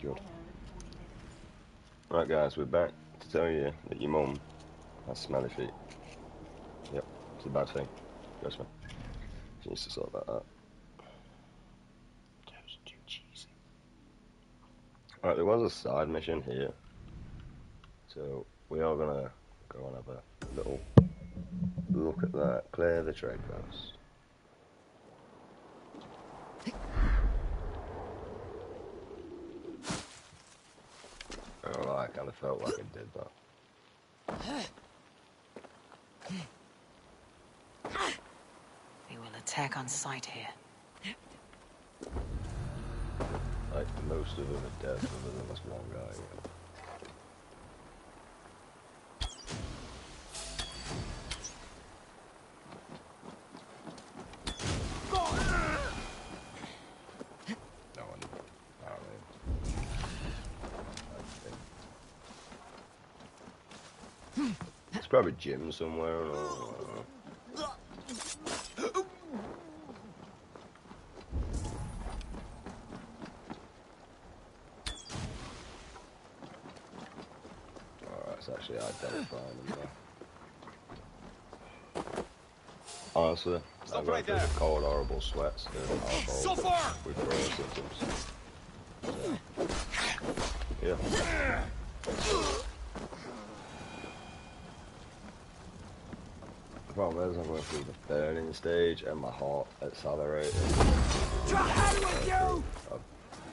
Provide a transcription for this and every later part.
Good. Right guys, we're back to tell you that your mum has smelly feet. Yep, it's a bad thing. Trust me. She needs to sort that out. That was too cheesy. Alright, there was a side mission here. So we are gonna go and have a little look at that. Clear the trade post. Oh, I kind of felt like I did that. We will attack on sight here. Like, most of them are dead other than this one guy. No one, apparently. It's probably Jim somewhere or it's actually identifying them there. Honestly, I'm going through the cold, horrible sweats and alcohol withdrawal symptoms. So, yeah. The problem is I'm going through the burning stage and my heart accelerating. I've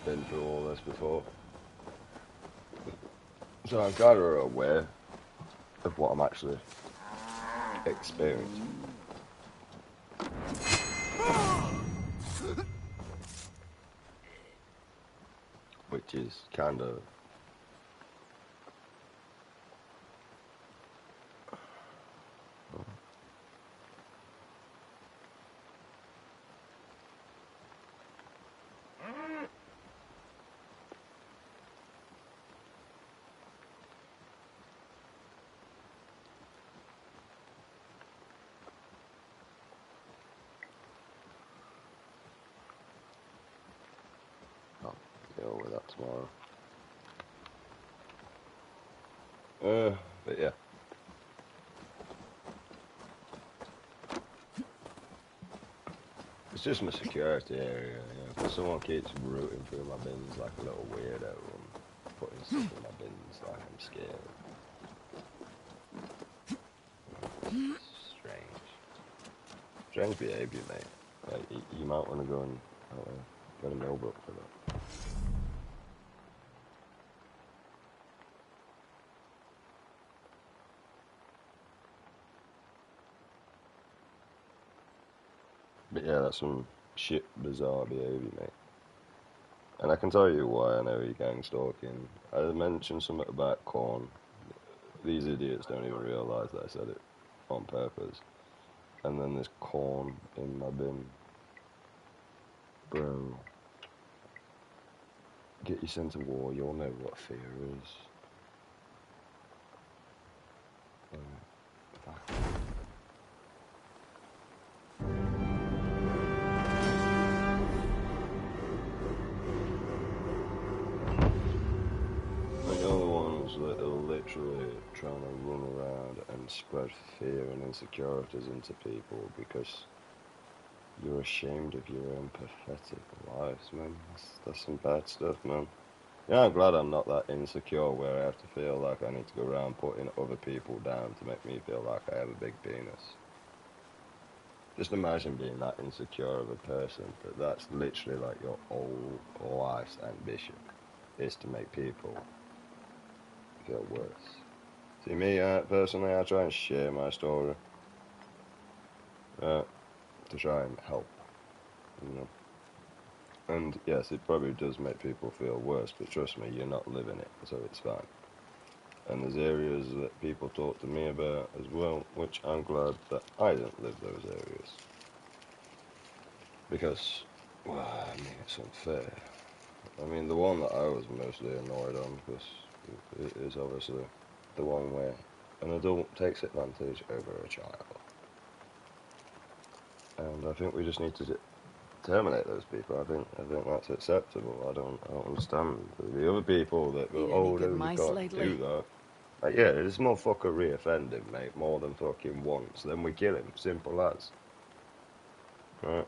been through all this before. So I'm kind of aware of what I'm actually experiencing. Which is kind of... I'll deal with that tomorrow. But yeah. It's just my security area, you know, because someone keeps rooting through my bins like a little weirdo and putting stuff in my bins like I'm scared. It's strange. Strange behaviour, mate. Like, you might want to go and, go to Millbrook for that. But yeah, that's some shit, bizarre behaviour, mate. And I can tell you why I know you're gang stalking. I mentioned something about corn. These idiots don't even realise that I said it on purpose. And then there's corn in my bin. Bro. Get you sent to war, you'll know what fear is. Fuck. That are literally trying to run around and spread fear and insecurities into people because you're ashamed of your own pathetic lives, man. That's some bad stuff, man. Yeah, I'm glad I'm not that insecure where I have to feel like I need to go around putting other people down to make me feel like I have a big penis. Just imagine being that insecure of a person, that's literally like your whole life's ambition, is to make people feel worse. See me, personally, I try and share my story to try and help, you know. And yes, it probably does make people feel worse, but trust me, you're not living it, so it's fine. And there's areas that people talk to me about as well, which I'm glad that I didn't live those areas. Because, well, I mean, it's unfair. I mean, the one that I was mostly annoyed on, because it is obviously the one where an adult takes advantage over a child. And I think we just need to terminate those people. I think that's acceptable. I don't understand the other people that go, Eat any oh good no, you mice can't do lately? that. Like, yeah, this motherfucker reoffended, mate, more than fucking once. Then we kill him. Simple as. Right?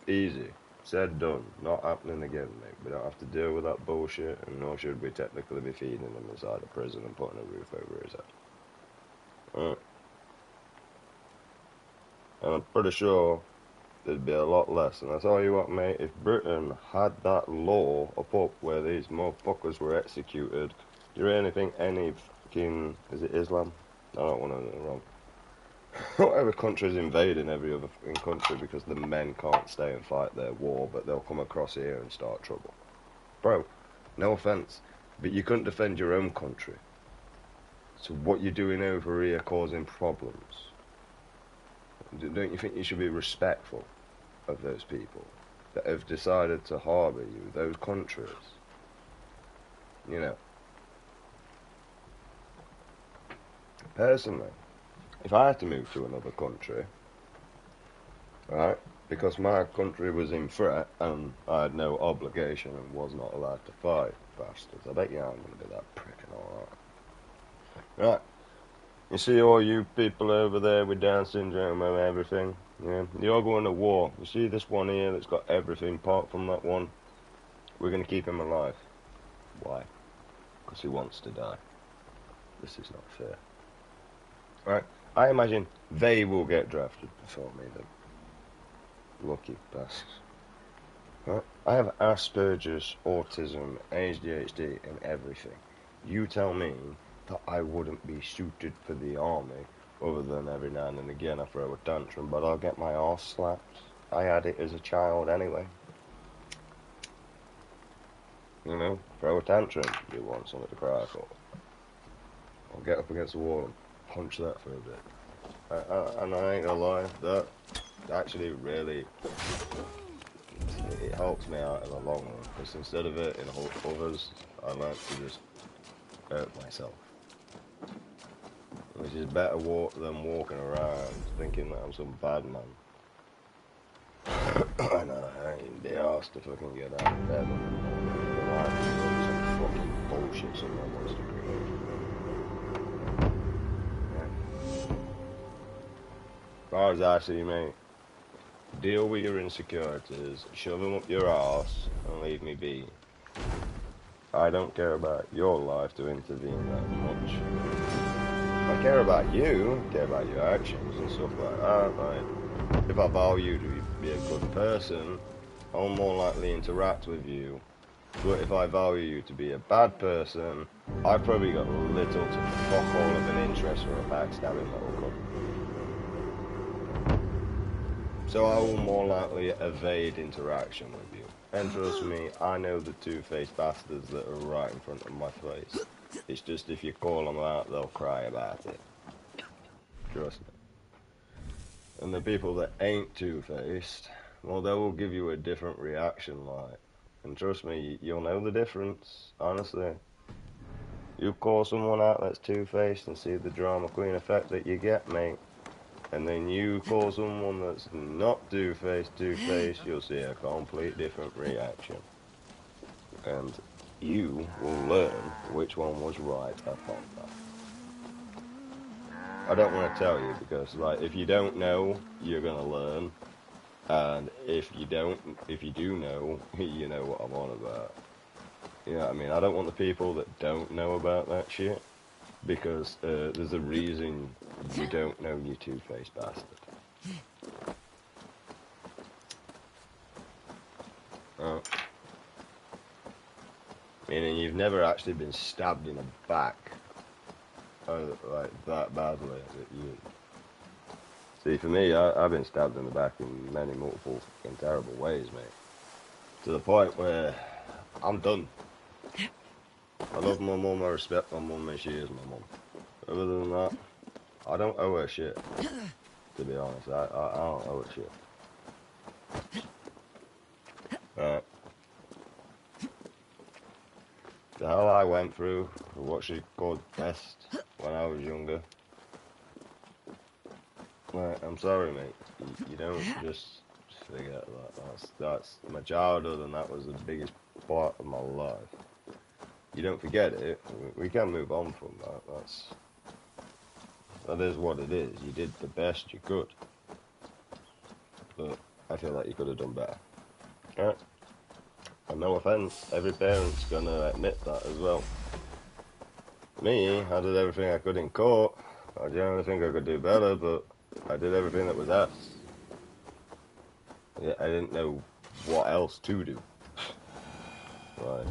Easy. Said, done. Not happening again, mate. We don't have to deal with that bullshit, and nor should we technically be feeding him inside a prison and putting a roof over his head. Right? And I'm pretty sure there'd be a lot less. And I tell you what, mate, if Britain had that law up where these motherfuckers were executed, do you really think any fucking, is it Islam? I don't want to get it wrong. Whatever country's invading every other fucking country because the men can't stay and fight their war, but they'll come across here and start trouble. Bro, no offence, but you couldn't defend your own country. So what you're doing over here causing problems. Don't you think you should be respectful of those people that have decided to harbour you, those countries? You know, personally, if I had to move to another country, right, because my country was in threat and I had no obligation and was not allowed to fight, bastards, I bet you I'm going to be that prick and all that. Right, you see all you people over there with Down syndrome and everything, yeah, you're going to war. You see this one here that's got everything apart from that one? We're going to keep him alive. Why? Because he wants to die. This is not fair. Right? I imagine they will get drafted before me, the lucky bastards. Right? I have Asperger's, autism, ADHD, and everything. You tell me that I wouldn't be suited for the army, other than every now and again I throw a tantrum, but I'll get my arse slapped. I had it as a child anyway. You know, throw a tantrum. You want something to cry for. I'll get up against the wall and punch that for a bit. And I ain't gonna lie, that actually really, it helps me out in the long run, because instead of hurting others, I learned to just hurt myself. Which is better than walking around thinking that I'm some bad man. I know, I ain't be asked to fucking get out of bed in the morning. The life is always some fucking bullshit someone wants to create. As far as I see, mate, deal with your insecurities, shove them up your arse, and leave me be. I don't care about your life to intervene that much. I care about you, I care about your actions and stuff like that. Like, if I value you to be a good person, I'll more likely interact with you. But if I value you to be a bad person, I've probably got little to fuck all of an interest for a backstabbing little cunt. So I will more likely evade interaction with you. And trust me, I know the two-faced bastards that are right in front of my face. It's just if you call them out, they'll cry about it. Trust me. And the people that ain't two-faced, well, they will give you a different reaction, like. And trust me, you'll know the difference, honestly. You call someone out that's two-faced and see the drama queen effect that you get, mate. And then you call someone that's not two-faced, you'll see a complete different reaction. And you will learn which one was right upon that. I don't want to tell you because, like, if you don't know, you're gonna learn. And if you do know, you know what I'm on about. You know what I mean? I don't want the people that don't know about that shit. Because there's a reason you don't know, you two-faced bastard. Meaning you've never actually been stabbed in the back, like that badly as it you. See, for me, I've been stabbed in the back in many multiple fucking terrible ways, mate. To the point where I'm done. I love my mum, I respect my mum, and she is my mum. Other than that, I don't owe her shit. To be honest, I don't owe her shit. Right. The hell I went through, what she called pest when I was younger. Right, I'm sorry, mate. You don't just forget that. That's my childhood, and that was the biggest part of my life. You don't forget it. We can move on from that. That is what it is. You did the best you could, but I feel like you could have done better. Alright? And no offense, every parent's gonna admit that as well. Me, I did everything I could in court. I generally think I could do better, but I did everything that was asked. I didn't know what else to do. Right.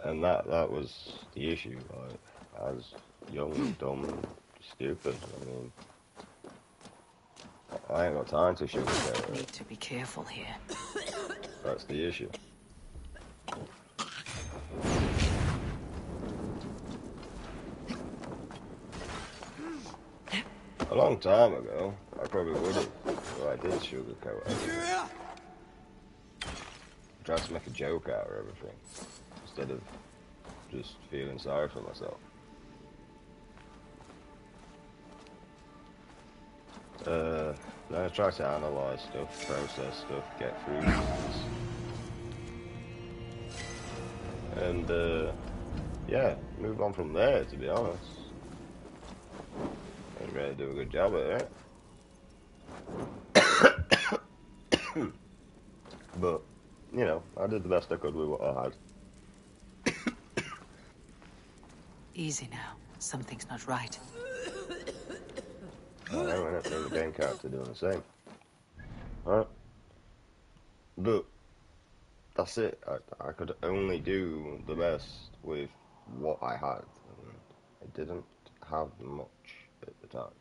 And that was the issue. Like, I was young, dumb, stupid. I mean, I ain't got time to sugarcoat it. Need to be careful here. That's the issue. A long time ago, I probably would have. Well, I did sugarcoat it. Tried to make a joke out of everything, instead of just feeling sorry for myself. Then I tried to analyze stuff, process stuff, get through things. And, yeah, move on from there, to be honest. I didn't really do a good job at it. But, you know, I did the best I could with what I had. Easy now. Something's not right. I know, and there's a game character doing the same. Alright? But, that's it. I could only do the best with what I had. And I didn't have much at the time.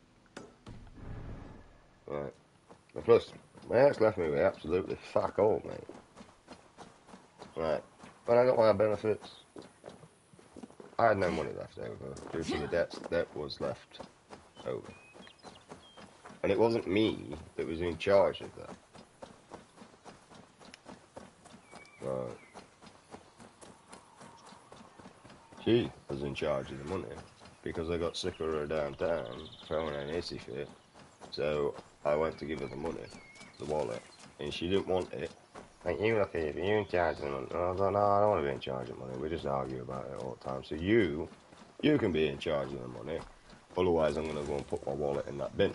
Right. And plus, my ex left me with absolutely fuck all, mate. Right. When I got my benefits, I had no money left over due to the debts that was left over. And it wasn't me that was in charge of that. Right. She was in charge of the money because I got sick of her downtown throwing an hissy fit. So I went to give her the money, the wallet, and she didn't want it. Like, you look here, you're in charge of the money. I was like, no, I don't want to be in charge of money. We just argue about it all the time. So you can be in charge of the money. Otherwise, I'm going to go and put my wallet in that bin.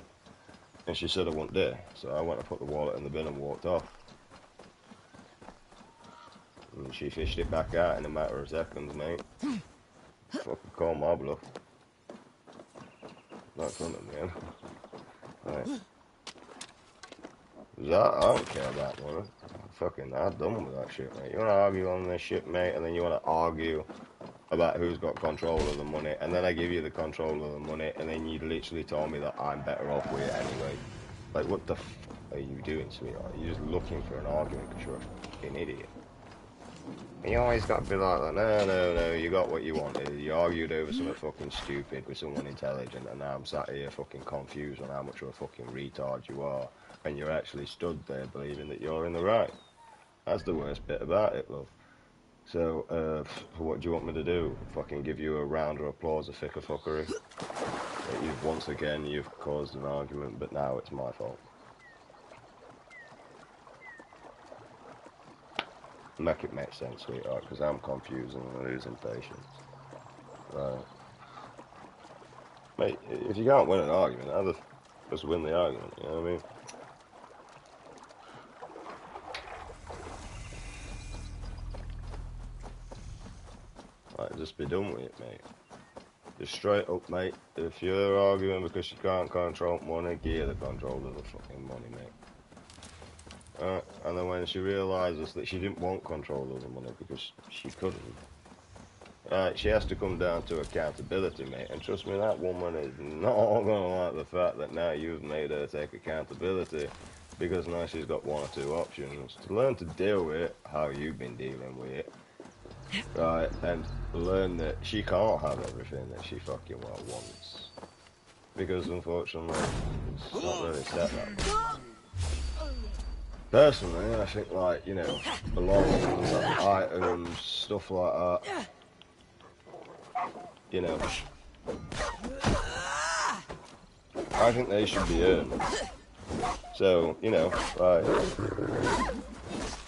And she said I wouldn't dare. So I went and put the wallet in the bin and walked off. And she fished it back out in a matter of seconds, mate. Fucking call my bluff. Not in front of me, right. I don't care about money. I'm done with that shit, mate. You want to argue on this shit, mate, and then you want to argue about who's got control of the money, and then I give you the control of the money, and then you literally told me that I'm better off with it anyway. Like, what the f are you doing, sweetheart? You're just looking for an argument because you're a fucking idiot. And you always got to be like that. No, you got what you wanted. You argued over something fucking stupid with someone intelligent, and now I'm sat here fucking confused on how much of a fucking retard you are, and you're actually stood there believing that you're in the right. That's the worst bit about it, love. So, what do you want me to do? Fucking give you a round of applause of thicker fuckery? Once again, you've caused an argument, but now it's my fault. Make it make sense, sweetheart, because I'm confused and losing patience. Right. Mate, if you can't win an argument, how the just win the argument, you know what I mean? Like, just be done with it, mate. Just straight up, mate. If you're arguing because you can't control money, give her the control of the fucking money, mate. And then when she realises that she didn't want control of the money because she couldn't, she has to come down to accountability, mate. And trust me, that woman is not going to like the fact that now you've made her take accountability, because now she's got one or two options to learn to deal with it, how you've been dealing with it, right? And learn that she can't have everything that she fucking well wants, because unfortunately it's not really set that way. Personally, I think, like, you know, belongings, items, stuff like that, you know, I think they should be earned. So, you know, right.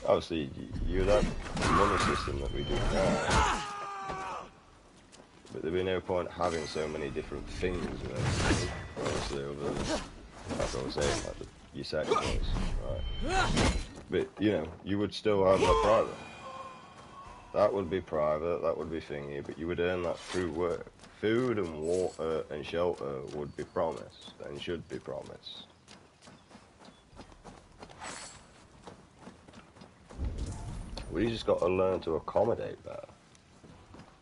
Obviously, you'd have the money system that we do now. But there'd be no point having so many different things, you know, obviously, other than, like I was saying, like your sex toys, right? But, you know, you would still have that private. That would be private, that would be thingy, but you would earn that through work. Food and water and shelter would be promised, and should be promised. We just got to learn to accommodate that.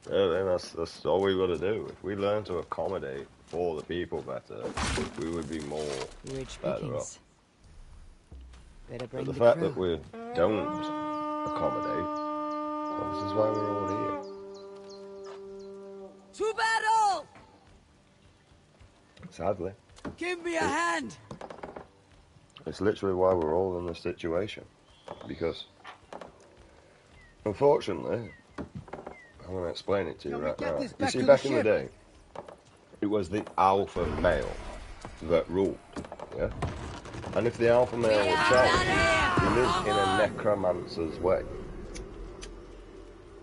Really, that's all we've got to do. If we learn to accommodate for the people better, we would be more better off. But the fact that we don't accommodate, well, this is why we're all here. To battle! Sadly. Give me a hand! It's literally why we're all in this situation. Because, unfortunately, I'm going to explain it to you right now. You see, back in the day, it was the alpha male that ruled, yeah? And if the alpha male was challenged, he lived in a necromancer's way.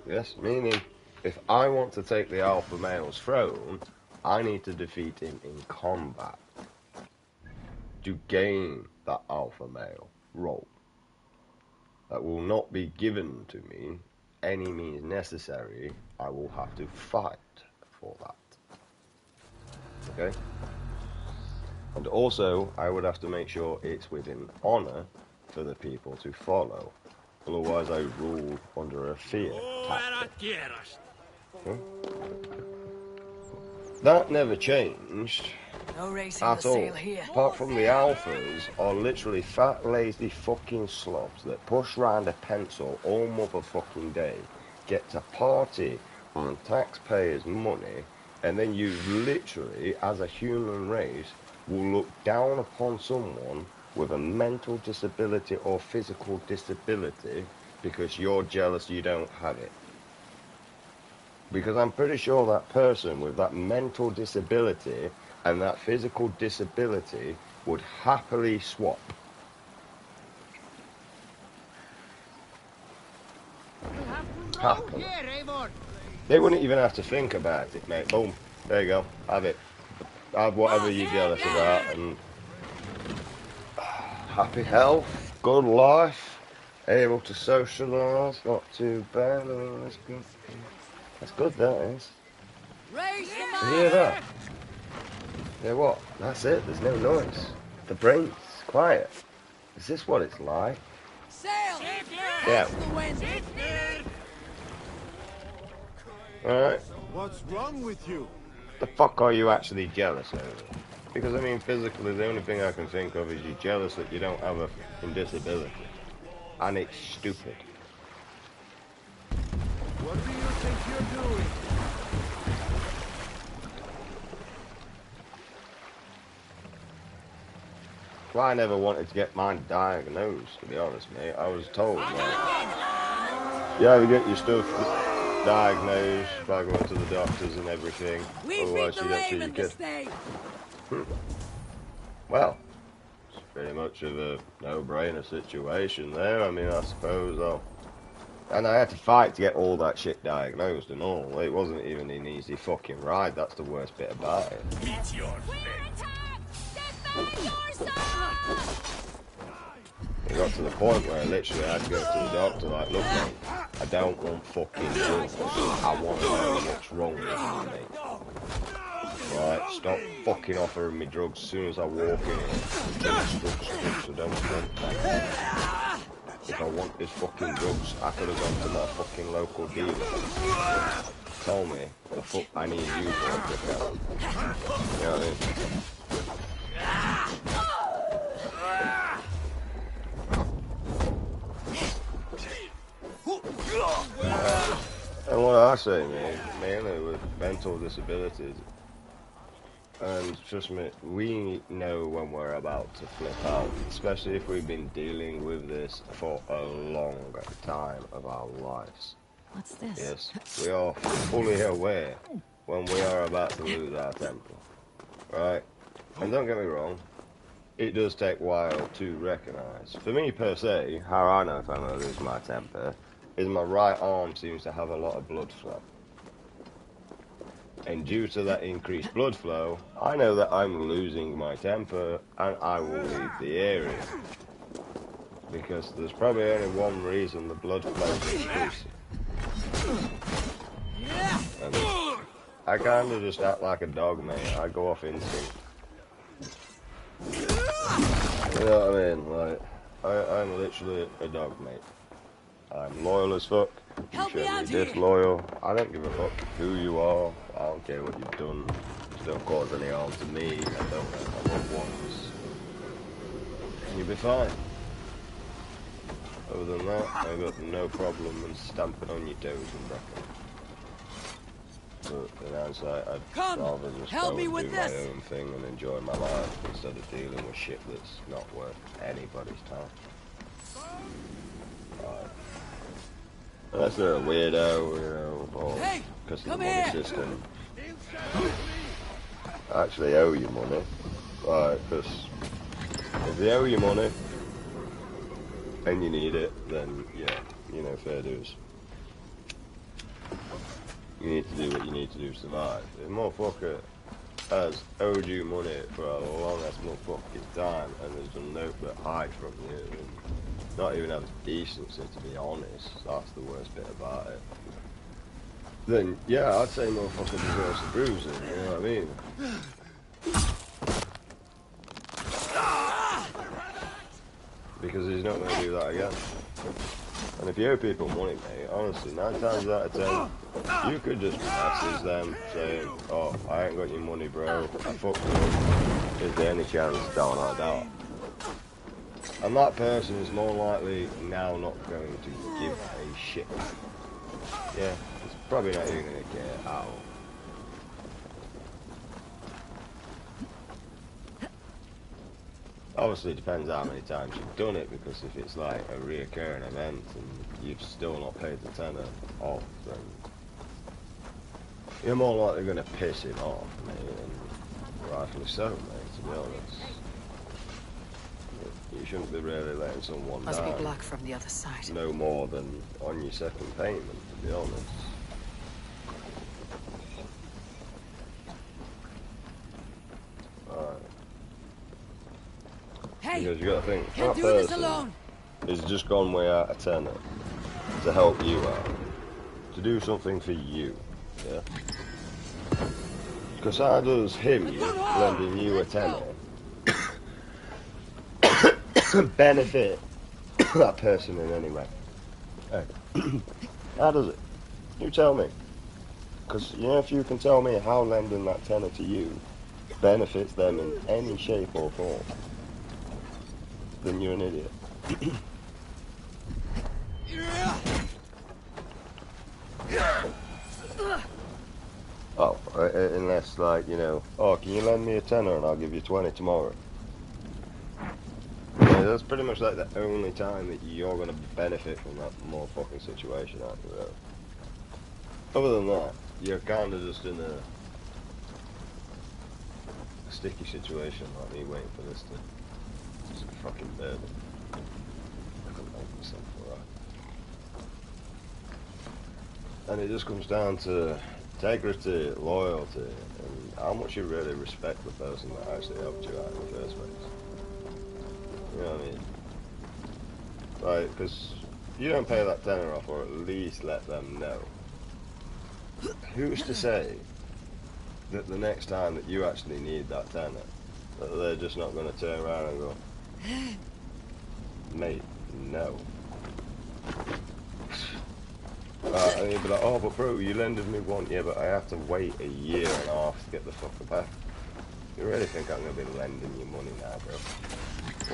Yes, meaning, if I want to take the alpha male's throne, I need to defeat him in combat to gain that alpha male role. That will not be given to me any means necessary. I will have to fight for that. Okay? And also, I would have to make sure it's within honor for the people to follow. Otherwise, I rule under a fear tactic. That never changed at all. Apart from the alphas are literally fat, lazy fucking slobs that push round a pencil all motherfucking day, get to party on taxpayers' money, and then you literally, as a human race, will look down upon someone with a mental disability or physical disability because you're jealous you don't have it. Because I'm pretty sure that person with that mental disability and that physical disability would happily swap. Happily. They wouldn't even have to think about it, mate. Boom. There you go. Have it. Have whatever you're jealous about, and happy health, good life, able to socialise, not too bad. Oh, that's good. That's good, that is. You hear that? Yeah, what? That's it. There's no noise. The brain's quiet. Is this what it's like? Sail! Yeah. Alright. What's wrong with you? The fuck are you actually jealous over? Because, I mean, physically, the only thing I can think of is you're jealous that you don't have a fucking disability. And it's stupid. What do you think you're doing? Well, I never wanted to get mine diagnosed, to be honest, mate. I was told, like, yeah, you get your stuff diagnosed by going to the doctors and everything. Otherwise, you don't see your kid. Well, it's pretty much of a no-brainer situation there. I mean, I suppose and I had to fight to get all that shit diagnosed and all. It wasn't even an easy fucking ride. That's the worst bit about it. Meet your fate. It got to the point where literally I had to go to the doctor like, look mate, I don't want fucking drugs. I want to know what's wrong with me, mate. Right, stop fucking offering me drugs as soon as I walk in. Drugs, I don't want that. If I want this fucking drugs, I could have gone to my fucking local dealer. Tell me the fuck I need you for, dickhead. You know what I mean? And what I say, man, mainly with mental disabilities, and trust me, we know when we're about to flip out, especially if we've been dealing with this for a long time of our lives. What's this? Yes, we are fully aware when we are about to lose our temper, right? And don't get me wrong, it does take a while to recognise. For me per se, how I know if I'm going to lose my temper is my right arm seems to have a lot of blood flow. And due to that increased blood flow, I know that I'm losing my temper and I will leave the area. Because there's probably only one reason the blood flow is increasing. And I kind of just act like a dog, mate. I go off instinct. You know what I mean? Like, I'm literally a dog, mate. I'm loyal as fuck. You show me disloyal. I don't give a fuck who you are. I don't care what you've done. Just don't cause any harm to me. I don't hurt my loved ones. And you'll be fine. Other than that, I've got no problem in stamping on your toes and bracken. But in hindsight, I'd rather just go and do my own thing and enjoy my life instead of dealing with shit that's not worth anybody's time. Unless they're a weirdo, you know, or because of the money system. I actually owe you money. Right, because if they owe you money and you need it, then yeah, you know, fair dues. You need to do what you need to do to survive. If a motherfucker has owed you money for a long ass motherfucking time and has done no but hide from you and not even have decency, to be honest, that's the worst bit about it. Then yeah, I'd say motherfucker deserves a bruising, you know what I mean? Because he's not going to do that again. And if you owe people money, mate, honestly, 9 times out of 10, you could just message them saying, oh, I ain't got your money, bro, I fucked you up. Is there any chance down like that? And that person is more likely now not going to give a shit. Yeah, it's probably not even going to care at all. Obviously, it depends how many times you've done it, because if it's like a reoccurring event and you've still not paid the tenner off, then you're more likely going to piss him off, mate, and rightfully so, mate, to be honest. You shouldn't be really letting someone Must down. be black from the other side. No more than on your second payment, to be honest. Hey, because you got to think, can't that do this person alone. has just gone way out of tenner to help you out, to do something for you, yeah? Because how does him lending you a tenner benefit that person in any way? Hey. How does it? You tell me. Because, you know, if you can tell me how lending that tenner to you benefits them in any shape or form, then you're an idiot. Oh, unless, like, you know, oh, can you lend me a tenner and I'll give you 20 tomorrow? Yeah, that's pretty much like the only time that you're going to benefit from that motherfucking situation, aren't you, though? Other than that, you're kind of just in a sticky situation, like me waiting for this to just fucking burn. I couldn't make myself alright. And it just comes down to integrity, loyalty, and how much you really respect the person that actually helped you out in the first place. You know what I mean? Like, because you don't pay that tenner off, or at least let them know. Who's to say that the next time that you actually need that tenner, that they're just not going to turn around and go, mate, no. And you'd be like, oh, but bro, you lended me one. Yeah, but I have to wait a year and a half to get the fucker back. You really think I'm going to be lending you money now, bro?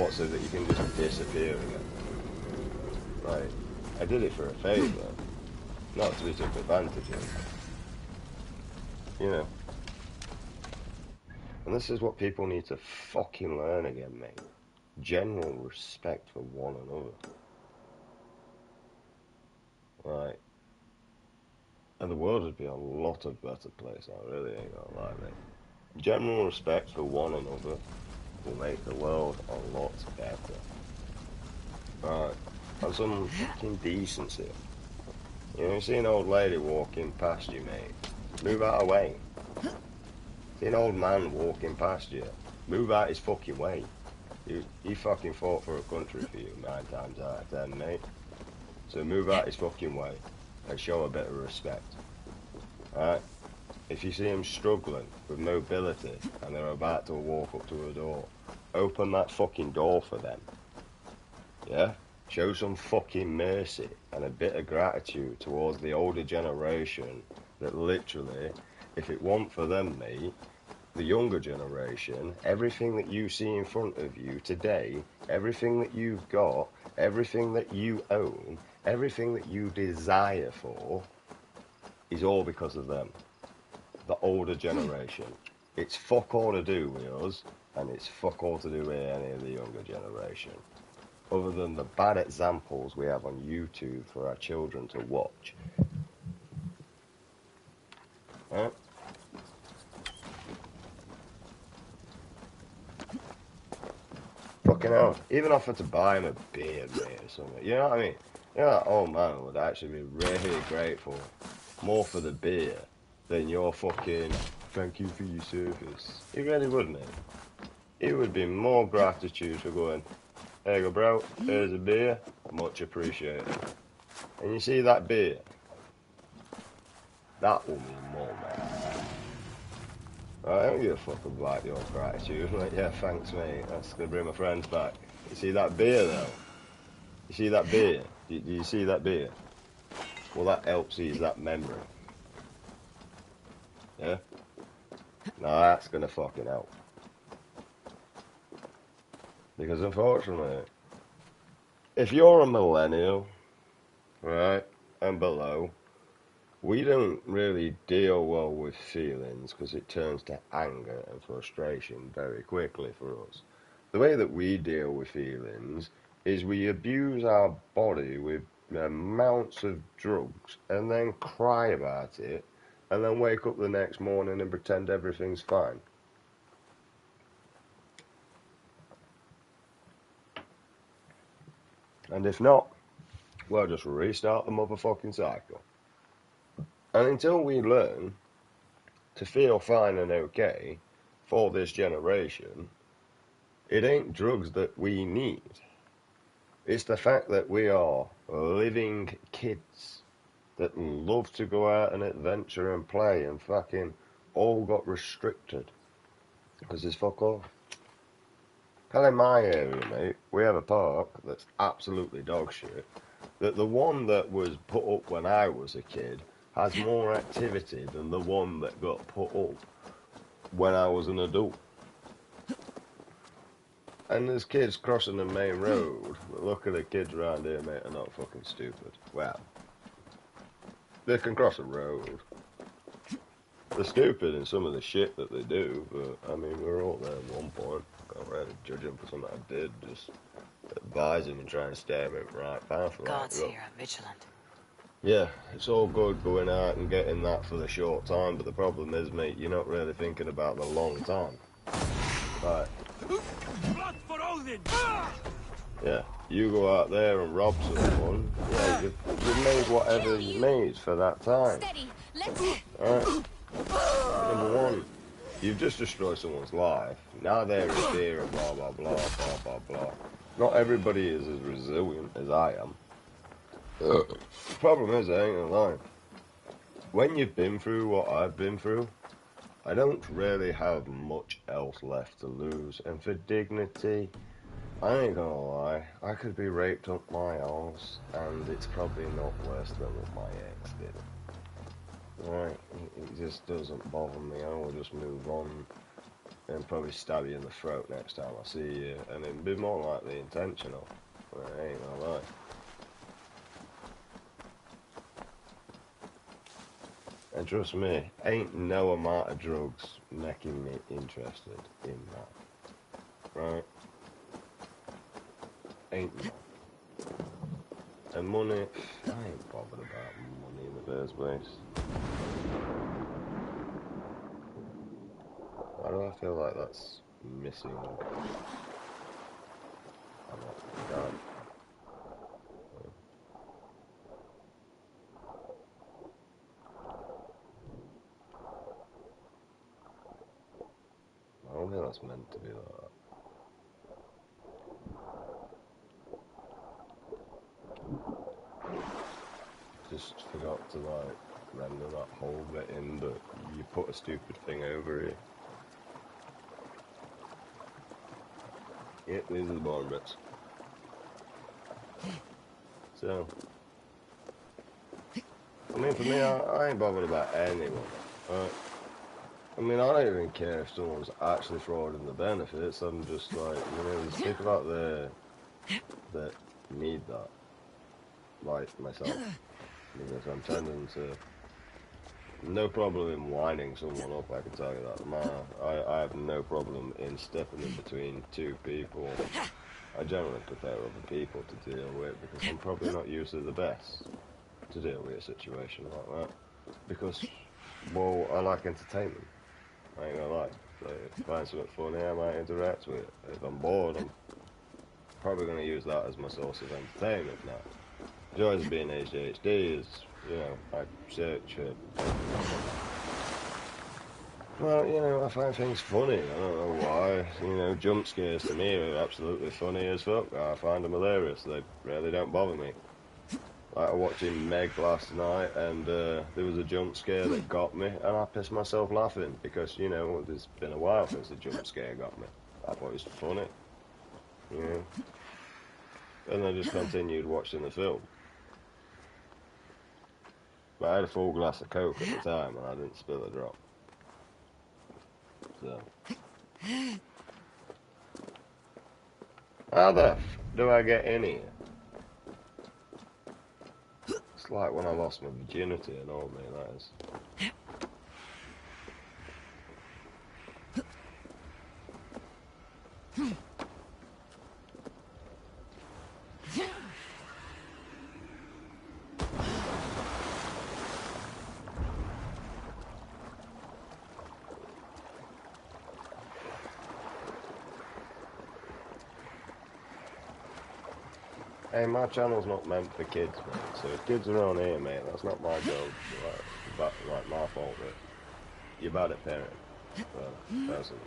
What, so that you can just disappear again? Right. I did it for a favour, not to be took advantage of. You know. And this is what people need to fucking learn again, mate. General respect for one another. Right. And the world would be a lot of better place, I really ain't gonna lie, mate. General respect for one another will make the world a lot better. Right. And some fucking decency. You know, you see an old lady walking past you, mate. Move out of the way. See an old man walking past you. Move out his fucking way. He fucking fought for a country for you 9 times out of 10, mate. So move out his fucking way and show a bit of respect. Alright? If you see him struggling with mobility and they're about to walk up to a door, open that fucking door for them. Yeah? Show some fucking mercy and a bit of gratitude towards the older generation that literally, if it weren't for them, mate, the younger generation, everything that you see in front of you today, everything that you've got, everything that you own, everything that you desire for, is all because of them. The older generation. It's fuck all to do with us, and it's fuck all to do with any of the younger generation. Other than the bad examples we have on YouTube for our children to watch. Right? Fucking hell. Even offered to buy him a beer, mate, or something. You know what I mean? You know, that old man would actually be really grateful more for the beer than your fucking thank you for your service. He really would, mate. He would be more gratitude for going, there you go, bro, here's a beer, much appreciated. And you see that beer, that will mean more, mate. Right, I don't give a fuck about your gratitude. Like, yeah, thanks, mate, that's going to bring my friends back. You see that beer, though? You see that beer? Do you see that beer? Well, that helps ease that memory. Yeah? Now that's going to fucking help. Because unfortunately, if you're a millennial, right, and below, we don't really deal well with feelings because it turns to anger and frustration very quickly for us. The way that we deal with feelings is we abuse our body with amounts of drugs and then cry about it and then wake up the next morning and pretend everything's fine. And if not, we'll just restart the motherfucking cycle. And until we learn to feel fine and okay for this generation, it ain't drugs that we need. It's the fact that we are living kids that love to go out and adventure and play and fucking all got restricted because it's fuck off. Hell, in my area, mate, we have a park that's absolutely dog shit. That the one that was put up when I was a kid has more activity than the one that got put up when I was an adult. And there's kids crossing the main road. But look at the kids around here, mate, are not fucking stupid. Well, they can cross a road. They're stupid in some of the shit that they do, but I mean, we're all there at one point. Can't really judge them for something I did. Just advise them and try and stay them in the right path. God's here, I'm vigilant. Yeah, it's all good going out and getting that for the short time, but the problem is, mate, you're not really thinking about the long time. Right. Blood for Odin! Yeah, you go out there and rob someone, yeah, you've made whatever you made for that time. Steady. Let's. Alright? Number one, you've just destroyed someone's life. Now they're in fear and blah, blah, blah, blah, blah, blah. Not everybody is as resilient as I am. The problem is, I ain't gonna lie. When you've been through what I've been through, I don't really have much else left to lose. And for dignity, I ain't gonna lie, I could be raped up my arse, and it's probably not worse than what my ex did. Right, it just doesn't bother me. I will just move on and probably stab you in the throat next time I see you, and it'd be more likely intentional. I ain't gonna lie. And trust me, ain't no amount of drugs making me interested in that. Right? Ain't no. And money, I ain't bothered about money in the first place. Why do I feel like that's missing? I'm not God. I don't think that's meant to be like that. Just forgot to like render that whole bit in, but you put a stupid thing over it. Yep, these are the bottom bits. So, I mean, for me, I ain't bothered about anyone. I mean, I don't even care if someone's actually frauding the benefits. I'm just like, you know, there's people out there that need that, like myself, because I'm tending to. No problem in winding someone up, I can tell you that. I have no problem in stepping in between two people. I generally prefer other people to deal with because I'm probably not usually the best to deal with a situation like that. Because, well, I like entertainment. I ain't gonna lie. So if I find something funny, I might interact with it. If I'm bored, I'm probably gonna use that as my source of entertainment now. Joys of being ADHD is, you know, I search well, you know, I find things funny. I don't know why. You know, jump scares to me are absolutely funny as fuck. I find them hilarious. They really don't bother me. Like, I was watching Meg last night, and there was a jump scare that got me, and I pissed myself laughing because, you know, it's been a while since the jump scare got me. I thought it was funny. You know? And I just continued watching the film. But I had a full glass of Coke at the time, and I didn't spill a drop. So. How the f do I get in here? It's like when I lost my virginity and all, mate, that is. Hey, my channel's not meant for kids, mate. So if kids are on here, mate, that's not my job. Like my fault, but you're bad at parenting. Well, personally.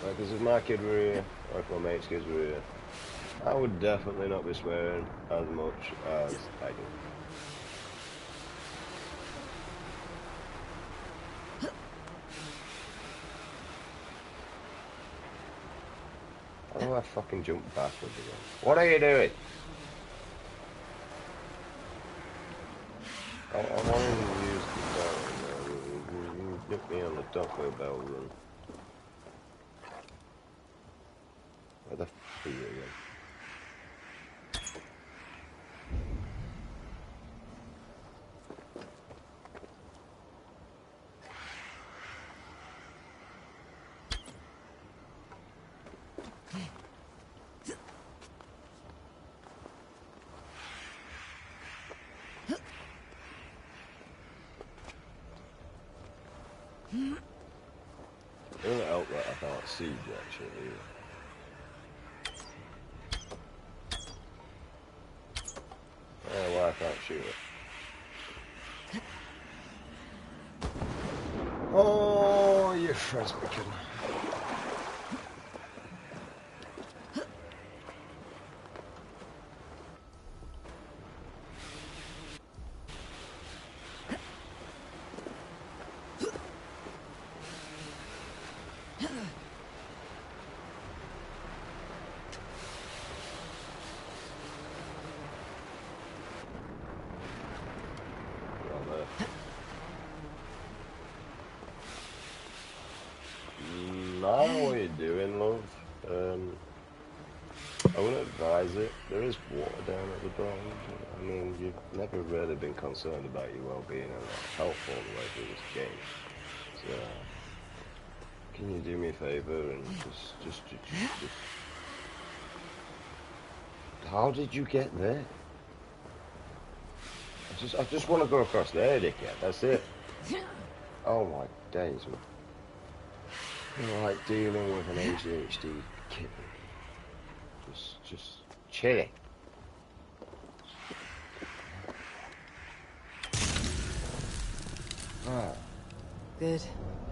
Because if my kid were here, or if my mate's kids were here, I would definitely not be swearing as much as I do. How do I fucking jump backwards again? What are you doing? I wanted to use the bell. You nipped me on the Taco Bell run. Where the f are you again? It doesn't help that I can't see jack shit either. Yeah, well, I can't shoot it. Oh, you Fresbican. Now what are you doing, love? I wouldn't advise it. There is water down at the bottom. I mean, you've never really been concerned about your well-being and health all the way through this game. So, can you do me a favor and just... How did you get there? I just want to go across there, dickhead. That's it. Oh my days, man. You're like dealing with an ADHD kid. Just chill it. Ah. Good.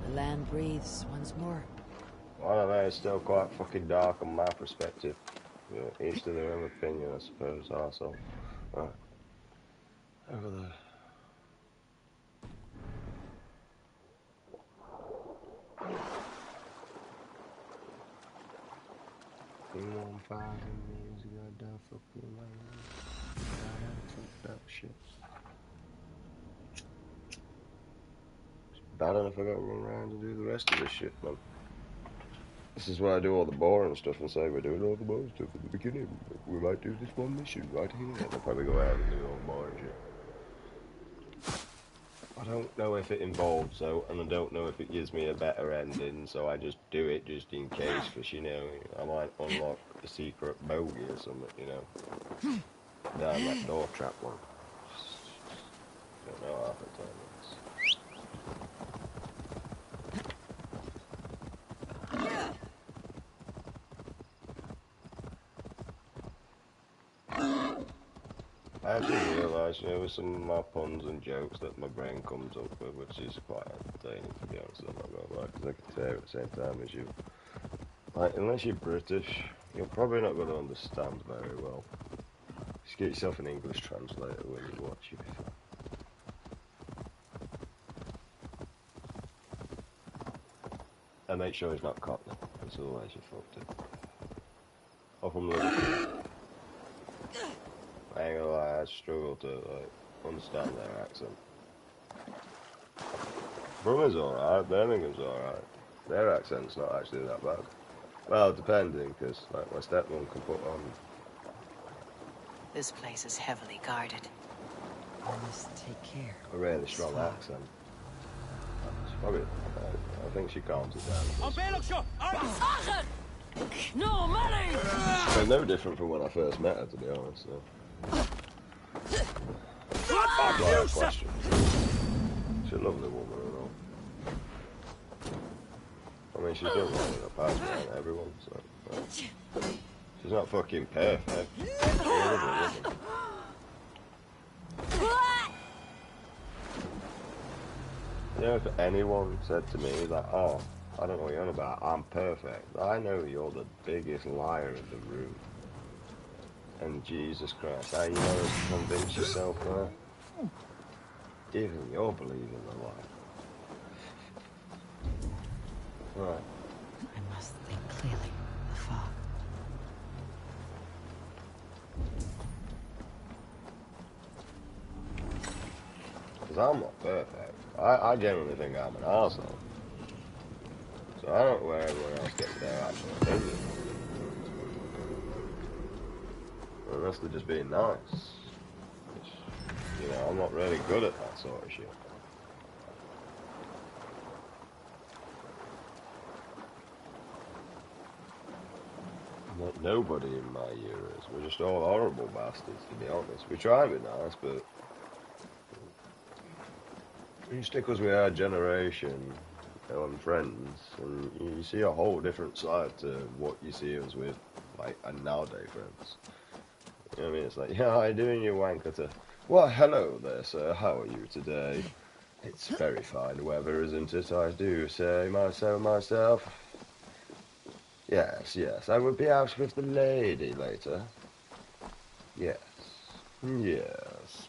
The land breathes once more. I don't know, it's still quite fucking dark on my perspective. Yeah, each to their own opinion, I suppose, arsehole. Right. Over there. In 1,000 years ago, don't fucking way. Fuck that shit. Bad enough I gotta run around and do the rest of this shit, man. This is why I do all the boring stuff and say we're doing all the boring stuff at the beginning. We might do this one mission right here. And I'll probably go out and do all the boring shit. I don't know if it involves though, and I don't know if it gives me a better ending, so I just do it just in case, because you know, I might unlock a secret bogey or something, you know. Down that door trap one. Don't know half the time. I actually realised, you know, with some of my puns and jokes that my brain comes up with, which is quite entertaining, to be honest, I'm not gonna lie, because I can say it at the same time as you. Like, unless you're British, you're probably not going to understand very well. Just get yourself an English translator when you watch it. And make sure he's not Cockney, because otherwise you're fucked up. Or from Liverpool. I ain't gonna lie, I struggle to like understand their accent. Brummer's alright, Birmingham's alright. Their accent's not actually that bad. Well, depending, because like my stepmom can put on. This place is heavily guarded. I must take care. A really strong accent. It's probably, I think she calms it down. No money! They're no different from when I first met her, to be honest. So. That's a question. She's a lovely woman and all. I mean, she's done wrong in the past, man, everyone, so. She's not fucking perfect. She's a lovely woman. You know, if anyone said to me that, oh, I don't know what you're on about, I'm perfect, I know you're the biggest liar in the room. And Jesus Christ, how you managed to convince yourself there? Even you're believing the lie. Right. I must think clearly. The fog. Because I'm not perfect. I generally think I'm an arsehole. So I don't know where everyone else gets their actual opinion. Unless they're just being nice. Which, you know, I'm not really good at that sort of shit. Not nobody in my year is. We're just all horrible bastards, to be honest. We try to be nice, but you stick us with our generation, you know, and friends, and you see a whole different side to what you see us with, like, and nowadays friends. You know what I mean? It's like, yeah, how you doing, you wanker? To, well, hello there, sir. How are you today? It's very fine weather, isn't it? I do say myself. Yes, yes, I will be out with the lady later. Yes, yes.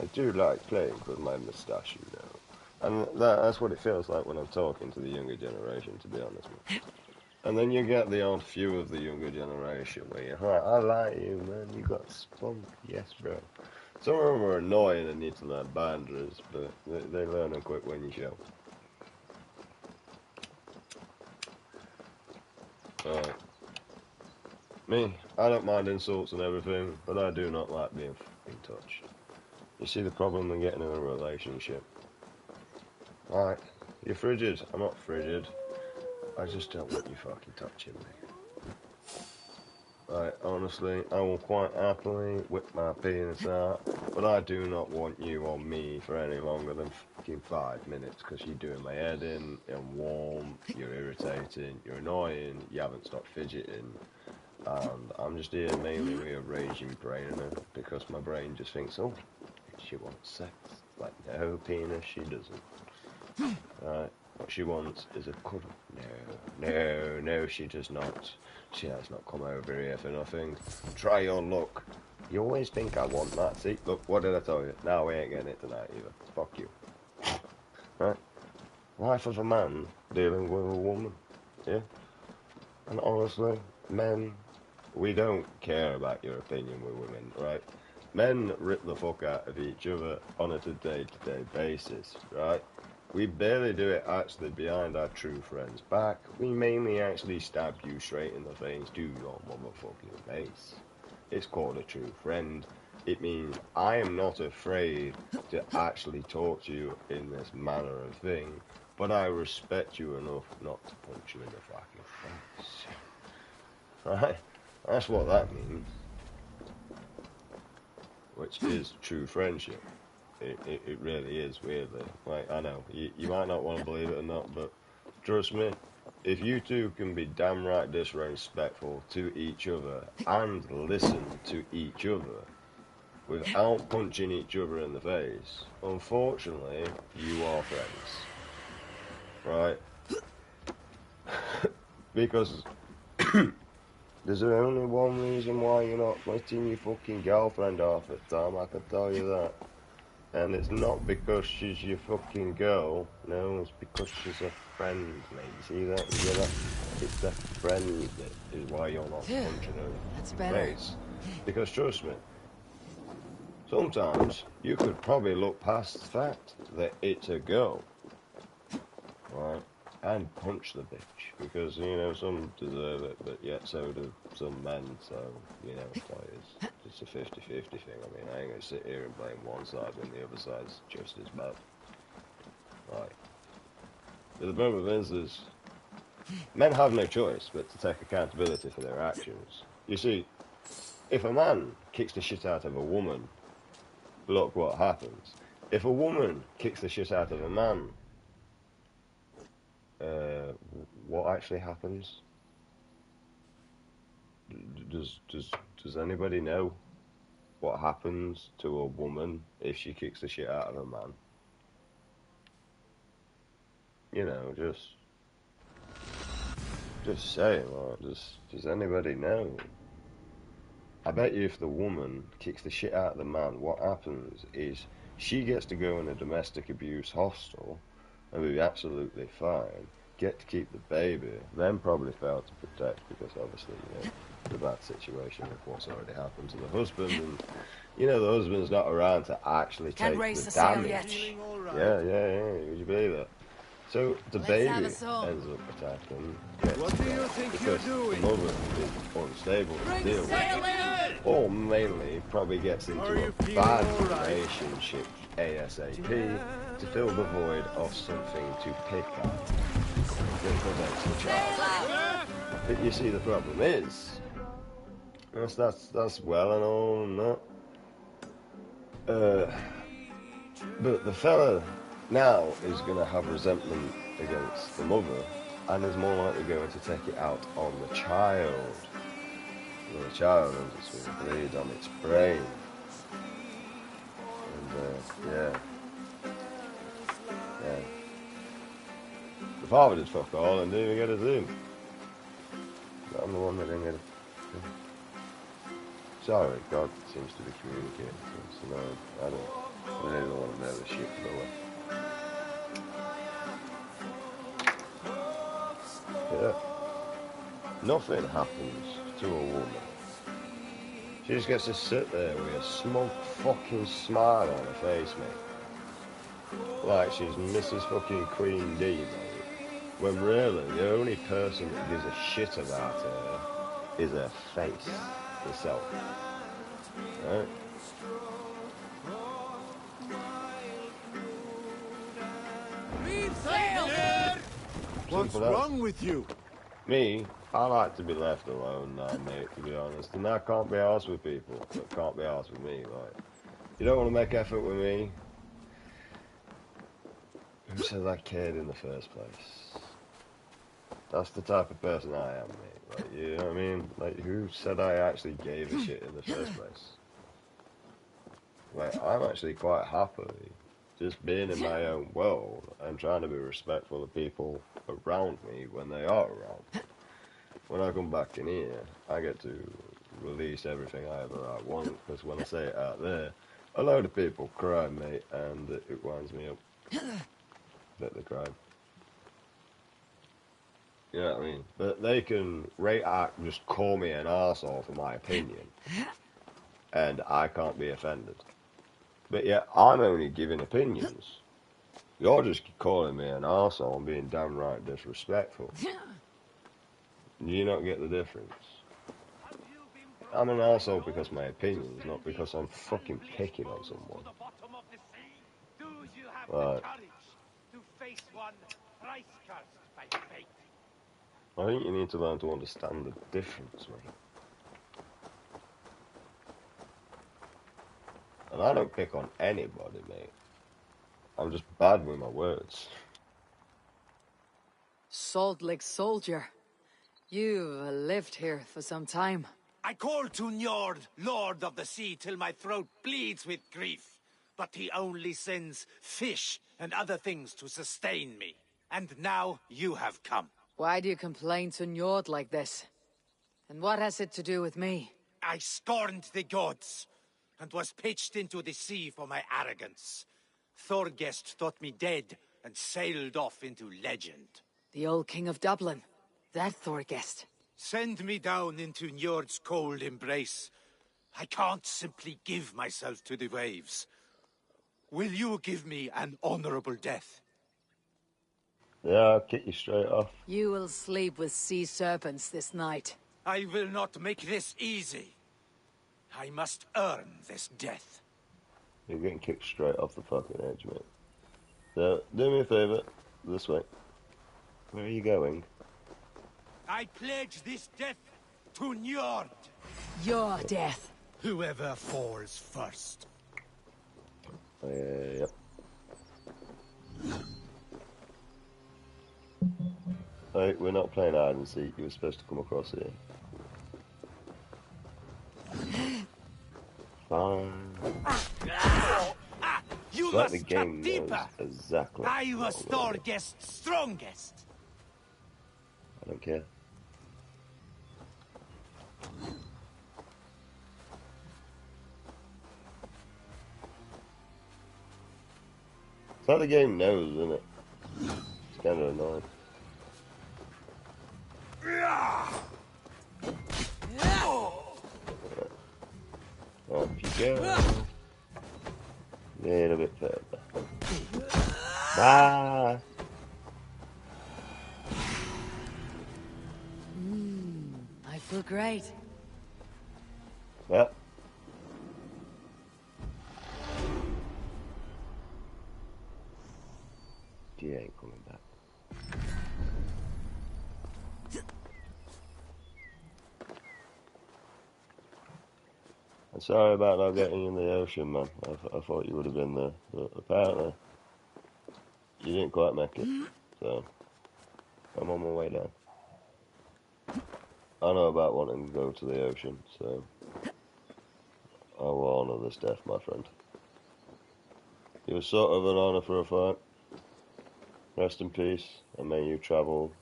I do like playing with my moustache, you know. And that's what it feels like when I'm talking to the younger generation, to be honest with you. And then you get the odd few of the younger generation where you're like, I like you, man, you got spunk. Yes, bro. Some of them are annoying and need to learn boundaries, but they learn them quick when you show. Me, I don't mind insults and everything, but I do not like being fucking touched. You see the problem in getting in a relationship? Alright, you're frigid. I'm not frigid. I just don't want you fucking touching me. Right, honestly, I will quite happily whip my penis out, but I do not want you on me for any longer than fucking 5 minutes, because you're doing my head in, I'm warm, you're irritating, you're annoying, you haven't stopped fidgeting, and I'm just here mainly with a raging brain in her, because my brain just thinks, oh, she wants sex. It's like, no, penis, she doesn't. Right? What she wants is a cuddle. No, she does not. She has not come over here for nothing. Try your luck. You always think I want that. See, look, what did I tell you? No, we ain't getting it tonight either. Fuck you. Right? Life of a man dealing with a woman. Yeah? And honestly, men, we don't care about your opinion with women, right? Men rip the fuck out of each other on a day-to-day basis, right? We barely do it actually behind our true friend's back. We mainly actually stab you straight in the face to your motherfucking face. It's called a true friend. It means I am not afraid to actually talk to you in this manner of thing, but I respect you enough not to punch you in the fucking face. Right? That's what that means. Which is true friendship. It really is, weirdly. Like, I know, you might not want to believe it or not, but trust me, if you two can be damn right disrespectful to each other and listen to each other without punching each other in the face, unfortunately, you are friends. Right? Because there's only one reason why you're not letting your fucking girlfriend off at time, I can tell you that. And it's not because she's your fucking girl. No, it's because she's a friend, mate. You see that? You get that? It's a friend that is why you're not punching her That's in the better. face. Because trust me, sometimes you could probably look past the fact that it's a girl, right? And punch the bitch. Because, you know, some deserve it, but yet so do some men. So, you know, it's a 50-50 thing. I mean, I ain't going to sit here and blame one side when the other side's just as bad. Right. But the problem is men have no choice but to take accountability for their actions. You see, if a man kicks the shit out of a woman, look what happens. If a woman kicks the shit out of a man, what actually happens? Does anybody know what happens to a woman if she kicks the shit out of a man? You know, just saying, like, does anybody know? I bet you if the woman kicks the shit out of the man, what happens is she gets to go in a domestic abuse hostel and be absolutely fine, get to keep the baby, then probably fail to protect because obviously, you know, the bad situation of what's already happened to the husband, and, you know, the husband's not around to actually Can't take raise the the sail damage. yet. Yeah, would you believe that? So the Let's have baby a song. ends up attacking, gets What do you attacked think because you're doing? the mother is unstable to Bring deal with. sail in! Or mainly probably gets Are into you a feeling bad all right? relationship ASAP to fill the void of something to pick at that prevents the Sail child. out! But you see, the problem is, that's well and all and that. But the fella now is going to have resentment against the mother and is more likely going to take it out on the child. And the child ends up with a bleed on its brain. And, yeah. The father did fuck all and didn't even get a Zoom. But I'm the one that didn't get a Zoom. Sorry, God seems to be communicating to us. No, I don't really want to know this shit, by the way. Yeah. Nothing happens to a woman. She just gets to sit there with a smug fucking smile on her face, mate. Like she's Mrs. fucking Queen D, mate. When really, the only person that gives a shit about her is her face herself. Right? Reef sail! What's Simple as. wrong with you? Me, I like to be left alone now, mate, to be honest. And I can't be arsed with people that can't be arsed with me. Like, you don't want to make effort with me? Who said I cared in the first place? That's the type of person I am, mate. Like, you know what I mean? Like, who said I actually gave a shit in the first place? Like, I'm actually quite happy just being in my own world and trying to be respectful of people around me when they are around. When I come back in here, I get to release everything I want, because when I say it out there, a load of people cry, mate, and it winds me up that they cry. You know what I mean? But they can just call me an arsehole for my opinion, and I can't be offended. But yet, I'm only giving opinions. You're just calling me an arsehole and being downright disrespectful. Do you not get the difference? I'm an arsehole because of my opinions, not because I'm fucking picking on someone. Right. I think you need to learn to understand the difference, mate. And I don't pick on anybody, mate. I'm just bad with my words. Salt Lake soldier. You've lived here for some time. I call to Njord, Lord of the Sea, till my throat bleeds with grief. But he only sends fish and other things to sustain me. And now you have come. Why do you complain to Njord like this? And what has it to do with me? I scorned the gods, and was pitched into the sea for my arrogance. Thorgest thought me dead, and sailed off into legend. The old king of Dublin. That Thorgest. Send me down into Njord's cold embrace. I can't simply give myself to the waves. Will you give me an honorable death? Yeah, I'll kick you straight off. You will sleep with sea serpents this night. I will not make this easy. I must earn this death. You're getting kicked straight off the fucking edge, mate. So, do me a favour. This way. Where are you going? I pledge this death to Njord. Your death. Whoever falls first. Yep. Hey, we're not playing hide and seek. You were supposed to come across here. Fine. You Like must the cut game deeper. knows exactly. I was what I'm gonna do. Thorgest's strongest. I don't care. It's like the game knows, isn't it? It's kind of annoying. Off you go. A little bit further. Bye. I feel great. Well. He ain't coming back. I'm sorry about not getting in the ocean, man. I thought you would have been there, but apparently you didn't quite make it. So I'm on my way down. I know about wanting to go to the ocean, so I will honour this death, my friend. It was sort of an honour for a fight. Rest in peace, and may you travel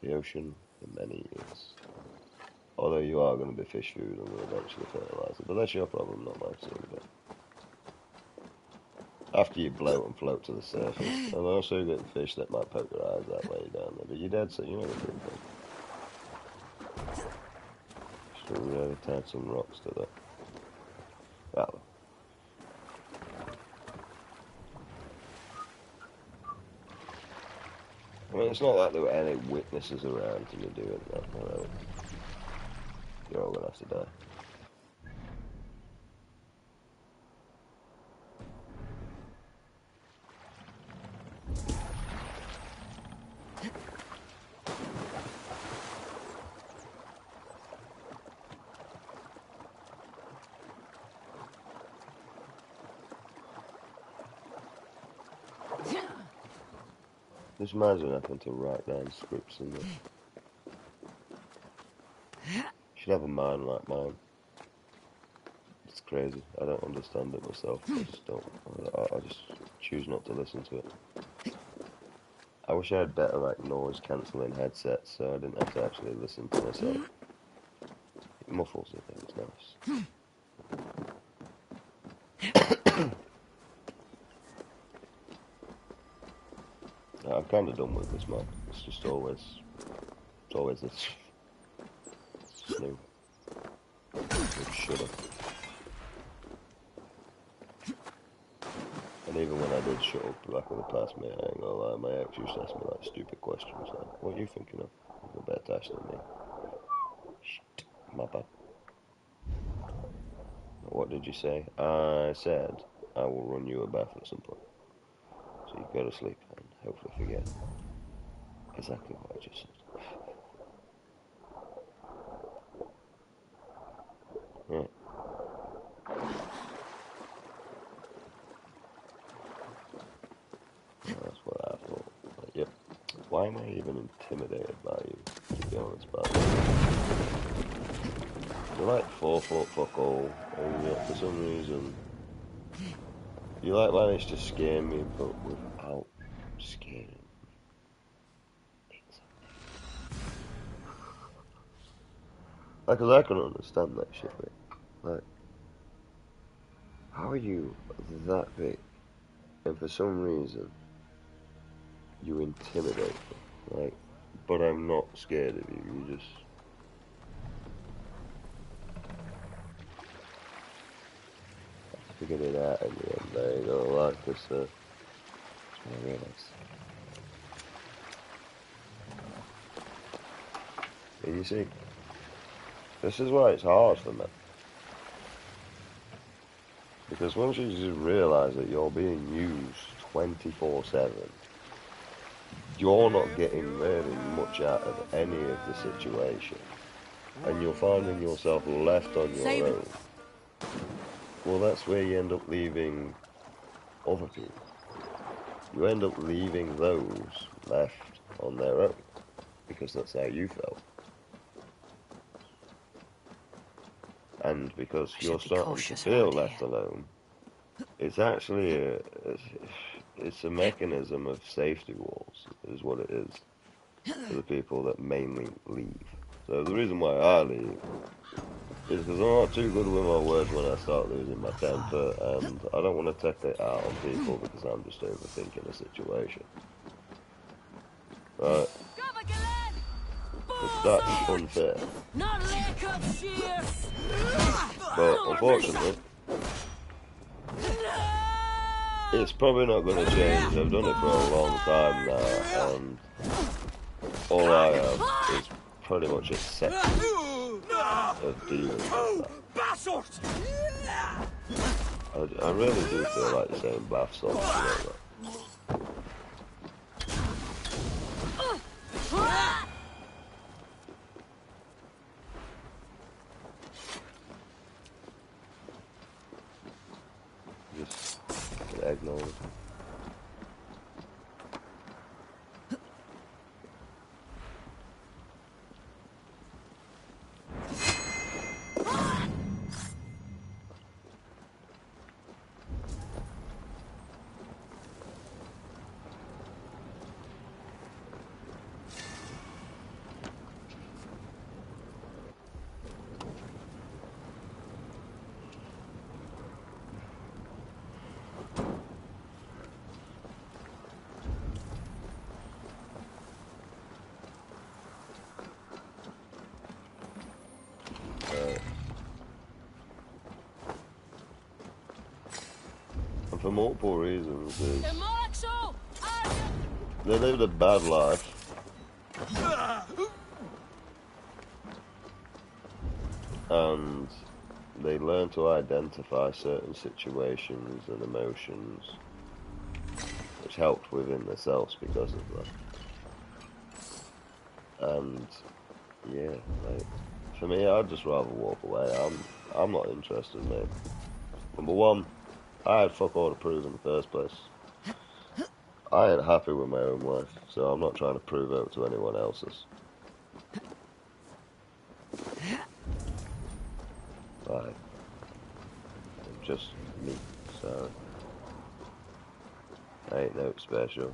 the ocean for many years. Although you are going to be fish food and will eventually fertilise it, but that's your problem, not mine. So after you bloat and float to the surface, and also you get fish that might poke their eyes that way down there. But you're dead, so you know the truth. Should we really attach some rocks to that? Well. I mean, it's not like there were any witnesses around to me doing that. Right? You're all gonna have to die. Just imagine having to write down scripts and that. Should have a mind like mine. It's crazy. I don't understand it myself. I just don't. I just choose not to listen to it. I wish I had better like noise cancelling headsets so I didn't have to actually listen to myself. It muffles it. It's nice. I'm kind of done with this, man. It's just always this. It's just new. Shut up. And even when I did shut up back in the past, mate, I ain't gonna lie, my ex used to ask me like stupid questions like, what are you thinking of? You're a better tash than me. Shit, my bad. What did you say? I said I will run you a bath at some point. So you go to sleep and hopefully forget exactly what I just said. Right. That's what I thought. Like, yep. Why am I even intimidated by you, to be honest, by the way? You're like 4 foot fuck all, and yet for some reason, you like managed to scare me, but without scaring me. Like, 'cause I can understand that shit, mate. Like, how are you that big, and for some reason, you intimidate me? Like, but I'm not scared of you, you just... figured it out in the end, I ain't gonna lie, because, that's what I realised. And you see, this is why it's hard for me. Because once you just realise that you're being used 24/7, you're not getting really much out of any of the situation. And you're finding yourself left on your own. Well, that's where you end up leaving other people. You end up leaving those left on their own. Because that's how you felt. And because you're starting to feel left alone, it's actually it's a mechanism of safety walls, is what it is, for the people that mainly leave. So the reason why I leave is because I'm not too good with my words when I start losing my temper, and I don't want to take it out on people because I'm just overthinking a situation. Right? Because that's unfair. But unfortunately, it's probably not going to change. I've done it for a long time now, and all I have is pretty much acceptance of dealing with that. I really do feel like saying bath salts, you know that. Just eggnog. And for multiple reasons, is they lived a bad life, and they learned to identify certain situations and emotions, which helped within themselves because of that. And yeah, like, for me, I'd just rather walk away. I'm not interested, mate. Number one, I had fuck all to prove in the first place. I ain't happy with my own life, so I'm not trying to prove out to anyone else's. I'm just me, so I ain't no special.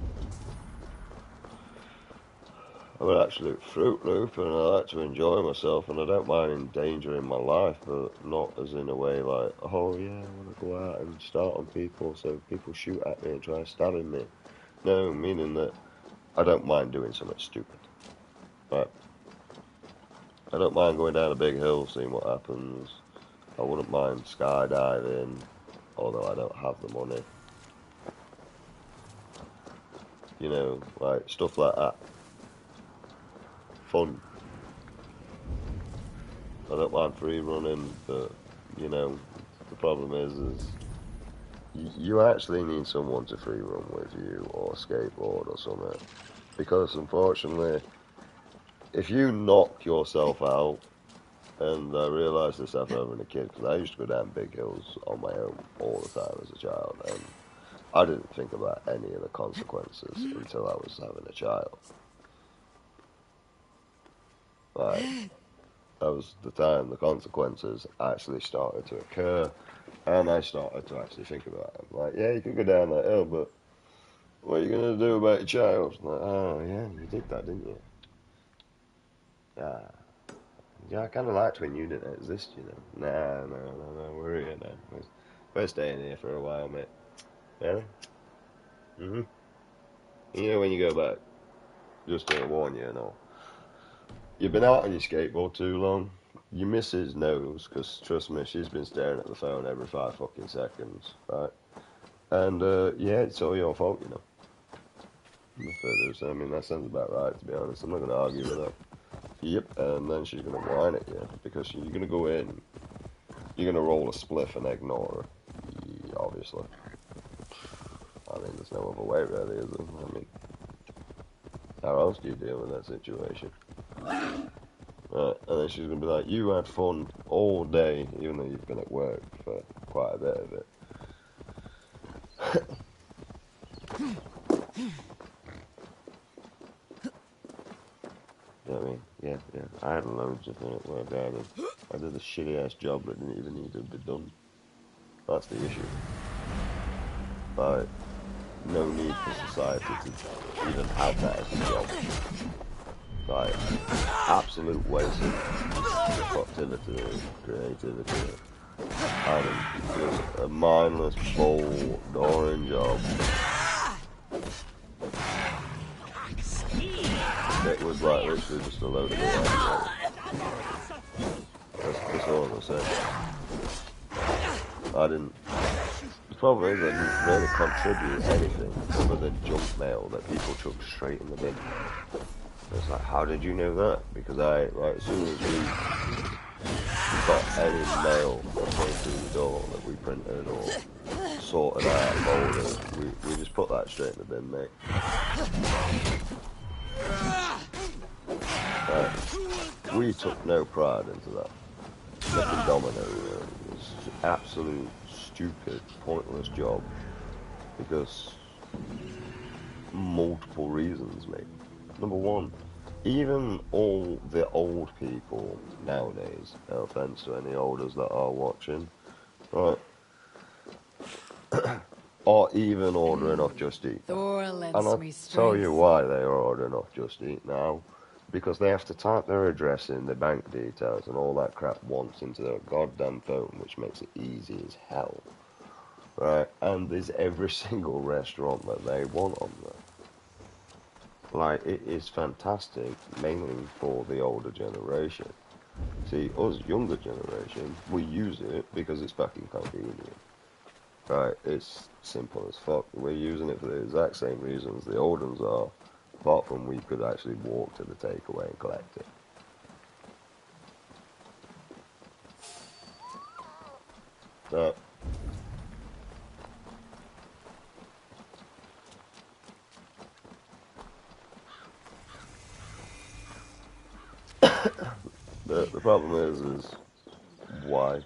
I'm an absolute Fruit Loop, and I like to enjoy myself, and I don't mind endangering my life, but not as in a way like, oh yeah, I want to go out and start on people, so people shoot at me and try stabbing me. No, meaning that I don't mind doing something stupid. Right? I don't mind going down a big hill, seeing what happens. I wouldn't mind skydiving, although I don't have the money. You know, like stuff like that. Fun. I don't mind free running, but you know, the problem is you actually need someone to free run with you, or skateboard or something, because unfortunately, if you knock yourself out, and I realised this after having a kid, because I used to go down big hills on my own all the time as a child, and I didn't think about any of the consequences until I was having a child. Like, that was the time the consequences actually started to occur, and I started to actually think about it. Like, yeah, you could go down that hill, but what are you going to do about your child? Like, oh, yeah, you did that, didn't you? Yeah, I kind of liked when you didn't exist, you know. No, we're here now. We're staying here for a while, mate. Really? Mm-hmm. You know when you go back, just to warn you and all, you've been out on your skateboard too long. Your missus knows, because trust me, she's been staring at the phone every 5 fucking seconds, right? And, yeah, it's all your fault, you know. I mean, that sounds about right, to be honest. I'm not going to argue with her. Yep, and then she's going to whine at you, because you're going to go in, you're going to roll a spliff and ignore her, obviously. I mean, there's no other way, really, is there? I mean, how else do you deal with that situation? Right, and then she's going to be like, you had fun all day, even though you've been at work for quite a bit of it. You know what I mean? Yeah. I had loads of fun at work. I did a shitty-ass job that didn't even need to be done. That's the issue. Like, no need for society to even have that as a job. Like, absolute waste of productivity, creativity. I mean, just a mindless, boring job. It was like literally just a load of BS. That's all I'm gonna say. The problem is I didn't really contribute anything other than junk mail that people took straight in the bin. It's like, how did you know that? Because as soon as we got any mail that came through the door that we printed or sorted out folders, we just put that straight in the bin, mate. We took no pride into that. Flipping domino, it was an absolute stupid, pointless job because multiple reasons, mate. Number one, even all the old people nowadays, no offense to any olders that are watching, right, are even ordering off Just Eat. Thor And lends I'll me tell you strength. why they are ordering off Just Eat now. Because they have to type their address in, their bank details, and all that crap once into their goddamn phone, which makes it easy as hell. Right? And there's every single restaurant that they want on there. Like, it is fantastic, mainly for the older generation. See, us younger generation, we use it because it's fucking convenient. Right? It's simple as fuck. We're using it for the exact same reasons the old ones are. Apart from we could actually walk to the takeaway and collect it. So, the problem is why?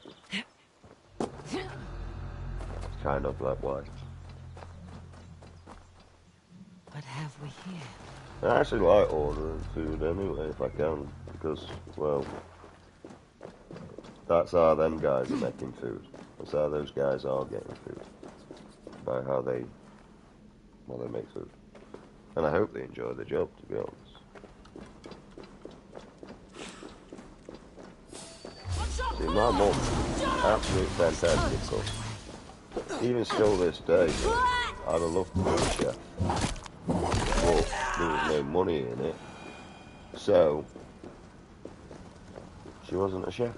Kind of like why. have we here? I actually like ordering food anyway, if I can, because, well, that's how them guys are making food. That's how those guys are getting food. By how they make food. And I hope they enjoy the job, to be honest. See, my mum, absolute fantastic cook. Even still this day, I'd have loved to be a chef. But there was no money in it. So, she wasn't a chef.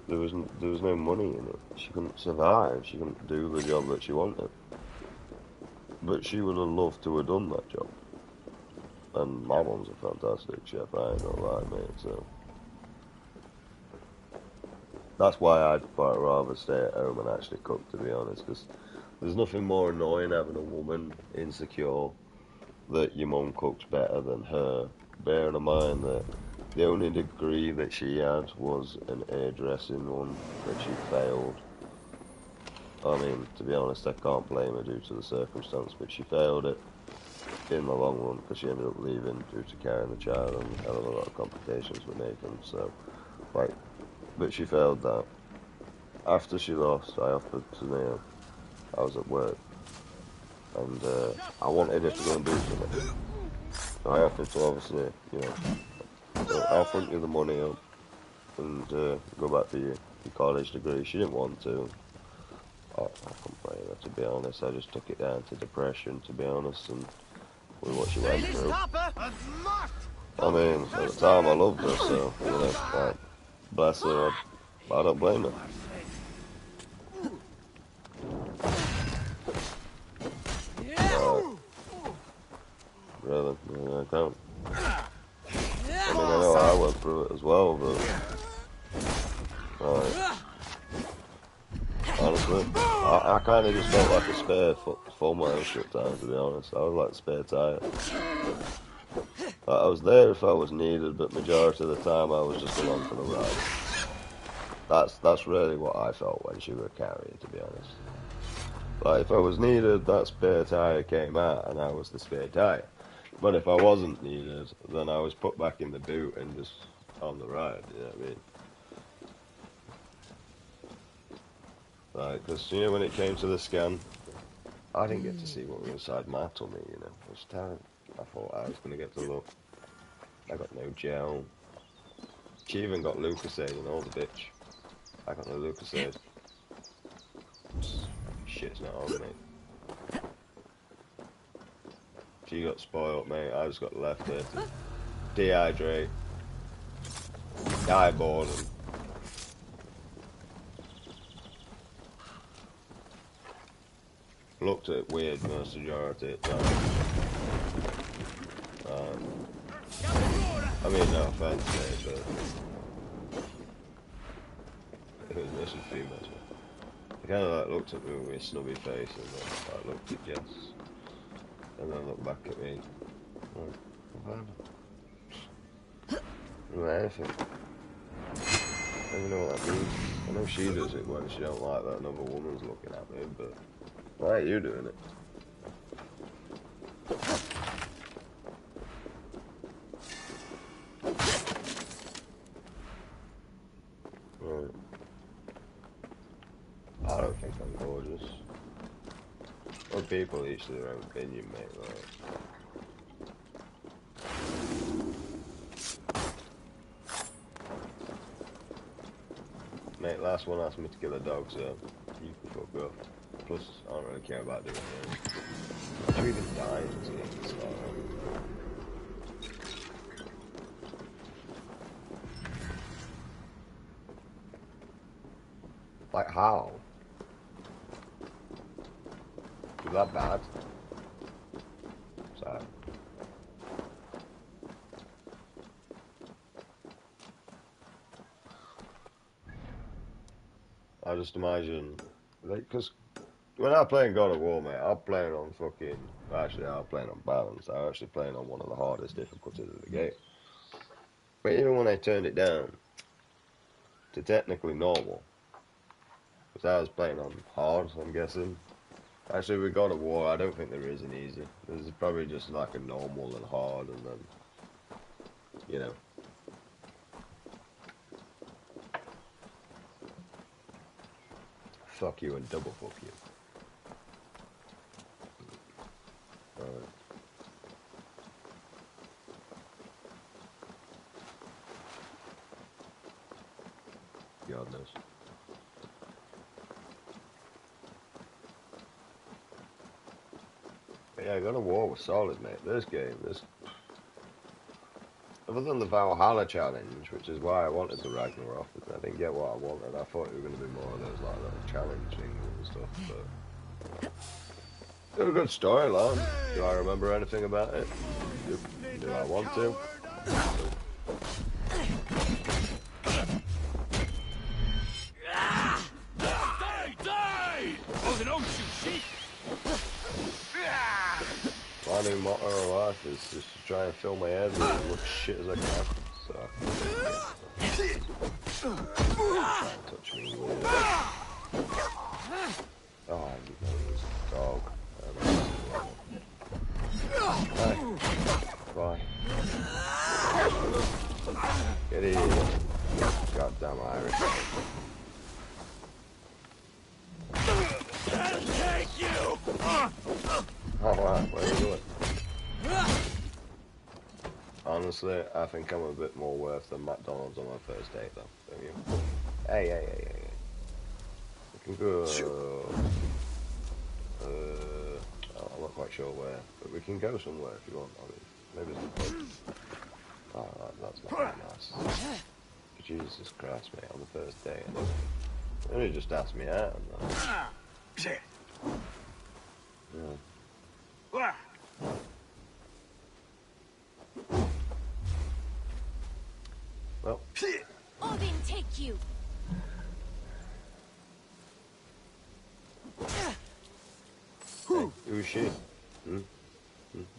There was no money in it. She couldn't survive. She couldn't do the job that she wanted. But she would have loved to have done that job. And my mum's a fantastic chef, I ain't gonna lie, mate, so... That's why I'd quite rather stay at home and actually cook, to be honest, because there's nothing more annoying having a woman insecure that your mum cooks better than her. Bearing in mind that the only degree that she had was an hairdressing one that she failed. I mean, to be honest, I can't blame her due to the circumstance, but she failed it in the long run because she ended up leaving due to carrying the child and having a lot of complications with Nathan. So, like, but she failed that. After she lost, I offered to Neil. I was at work, and I wanted her to go and do something. I offered to obviously, you know, I'll front you the money up and go back to your college degree. She didn't want to. I couldn't blame her, to be honest. I just took it down to depression, to be honest, and with what she went through. I mean, at the time I loved her, so, you know, like, bless her, I don't blame her. Really, I don't. I mean, I know I went through it as well, but... honestly, I kind of just felt like a spare for my own shit time, to be honest. I was like a spare tire. I was there if I was needed, but majority of the time I was just along for the ride. That's really what I felt when she was a carrier, to be honest. Like, if I was needed, that spare tire came out, and I was the spare tire. But if I wasn't needed, then I was put back in the boot and just on the ride, you know what I mean? Like, because, you know, when it came to the scan, I didn't get to see what was inside my tummy, you know. It was terrible. I thought I was going to get to look. I got no gel. She even got Lucasade and all the bitch. I got no Lucasade. Shit's not on, mate. She got spoiled, mate. I just got left there to dehydrate, die bored, and looked at it weird most majority of the time. I mean, no offense, mate, but it was mostly females. They kind of like looked at me with a snubby face and then like looked at Jess, and then looked back at me. Like, anything. I don't even know what that means. I know she does it when she don't like that another woman's looking at me, but why are you doing it? Right. I don't think I'm gorgeous. Well, people each to their own opinion, mate, right? Mate, last one asked me to kill a dog, so you can fuck off. Plus, I don't really care about doing it. I'm even dying to get this far. Like, how? Is that bad? Sorry. I just imagine, like, because when I'm playing God of War, mate, I'm playing on fucking, actually, I'm playing on balance. I'm actually playing on one of the hardest difficulties of the game. But even when I turned it down to technically normal, because I was playing on hard, I'm guessing, Actually, with God of War, I don't think there is an easy. There's probably just like a normal and hard, and then, you know. Fuck you and double fuck you. Alright. God knows. But yeah, God of War was solid, mate. This game, other than the Valhalla challenge, which is why I wanted the Ragnarok, I didn't get what I wanted. I thought it was going to be more of those like little challenge things and stuff, but it was a good storyline. Do I remember anything about it? Do I want to? My new motto in life is just to try and fill my head with as much shit as I can. So, don't touch me, weird. Oh, you dog. Hey, bye. Get in. Goddamn Irish. Take you! Oh wow, where are you going? Honestly, I think I'm a bit more worth than McDonald's on my first date though, don't you? Hey. We can go... I'm not quite sure where, but we can go somewhere if you want. I mean, maybe it's the pub. Oh, that's not very nice. Jesus Christ, mate, on the first date. They only just asked me out and that. Yeah. Well, Odin, take you. hey, who's she? You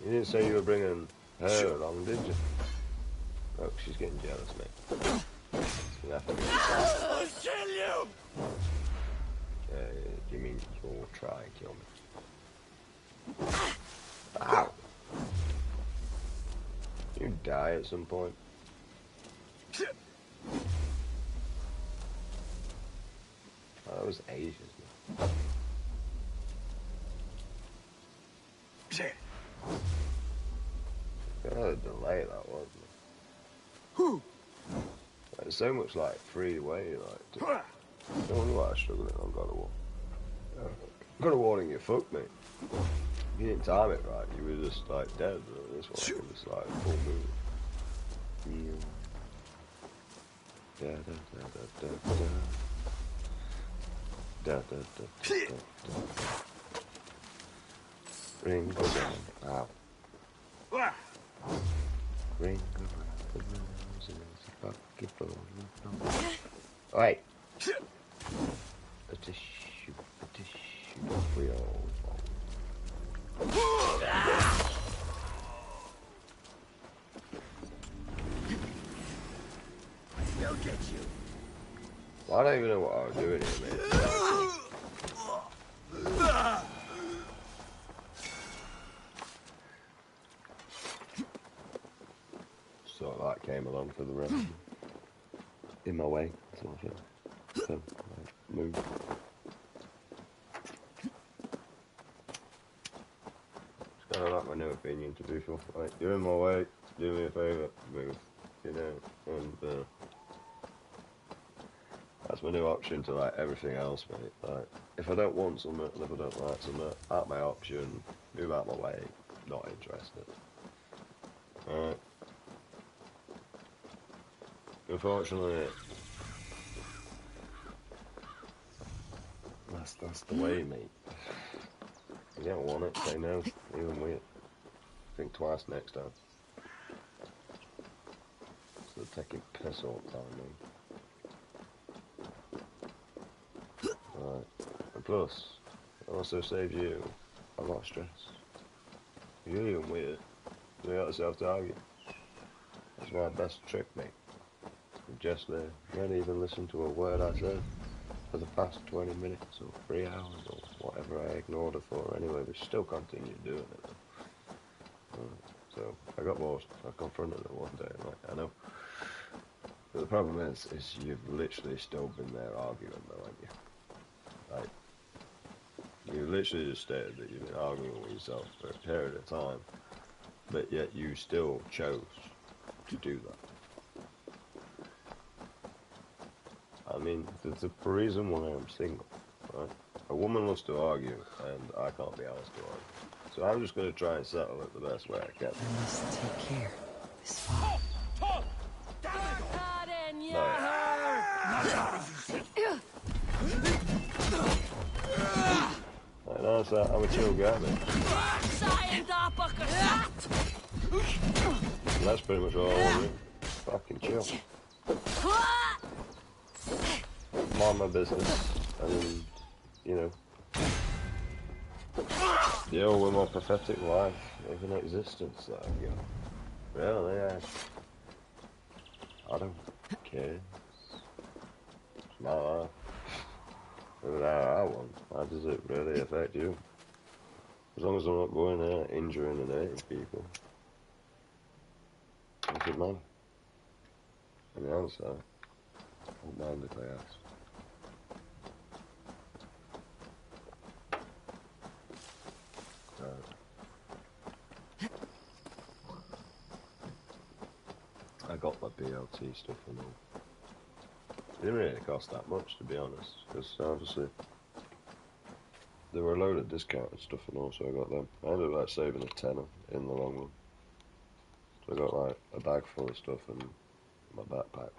didn't say you were bringing her along, did you? Oh, she's getting jealous, mate. I'll kill you! You mean you'll try and kill me? Ow! You die at some point. Oh, that was ages, man. Kind of a delay that was, man. There's so much like freeway, like. No wonder why I was struggling on God of War. God of War, you fucked me. You didn't time it right. You were just like dead. This one it was like full move. Da da da da da da da da da. Ring around, ow. Ring around the roses, a bucket full of love. Oi! A tissue, we all fall. They'll get you. Well, I don't even know what I was doing here, mate. Sort of like came along for the run. In my way, sort of thing. So, like, move. It's kind of like my new opinion to people. Like, you're in my way, do me a favour, move. You know, and that's my new option to like everything else, mate. Like, if I don't want something, and if I don't like something, out my option, move out my way, not interested. Alright. Unfortunately, that's the way, mate. If you don't want it, say no, even weird. Think twice next time. So they're taking piss all the time, mate. Right. And plus, it also saves you a lot of stress. You're even weird. You got yourself to argue. That's my best trick, mate. Just there. You don't even listen to a word I said. for the past 20 minutes or 3 hours or whatever I ignored her for anyway, but she still continued doing it. So I got bored. I confronted her one day, like, I know. But the problem is you've literally still been there arguing though, haven't you? Like, you literally just stated that you've been arguing with yourself for a period of time, but yet you still chose to do that. I mean, there's a reason why I'm single, right? A woman wants to argue, and I can't be asked to argue. So I'm just going to try and settle it the best way I can. I must take care. This far. No, so I'm a chill guy, man. And that's pretty much all I want to do. Fucking chill. Mind my business, and, you know, deal with my pathetic life of an existence that I've got. Really, I don't care. It's my life. Do it how I want. How does it really affect you? As long as I'm not going out injuring and hurting people. What's it matter? And the answer, I won't mind if I ask. I got my BLT stuff and all. It didn't really cost that much, to be honest, because obviously there were a load of discounted stuff and all, so I got them. I ended up like saving a tenner in the long run. So I got like a bag full of stuff and my backpack.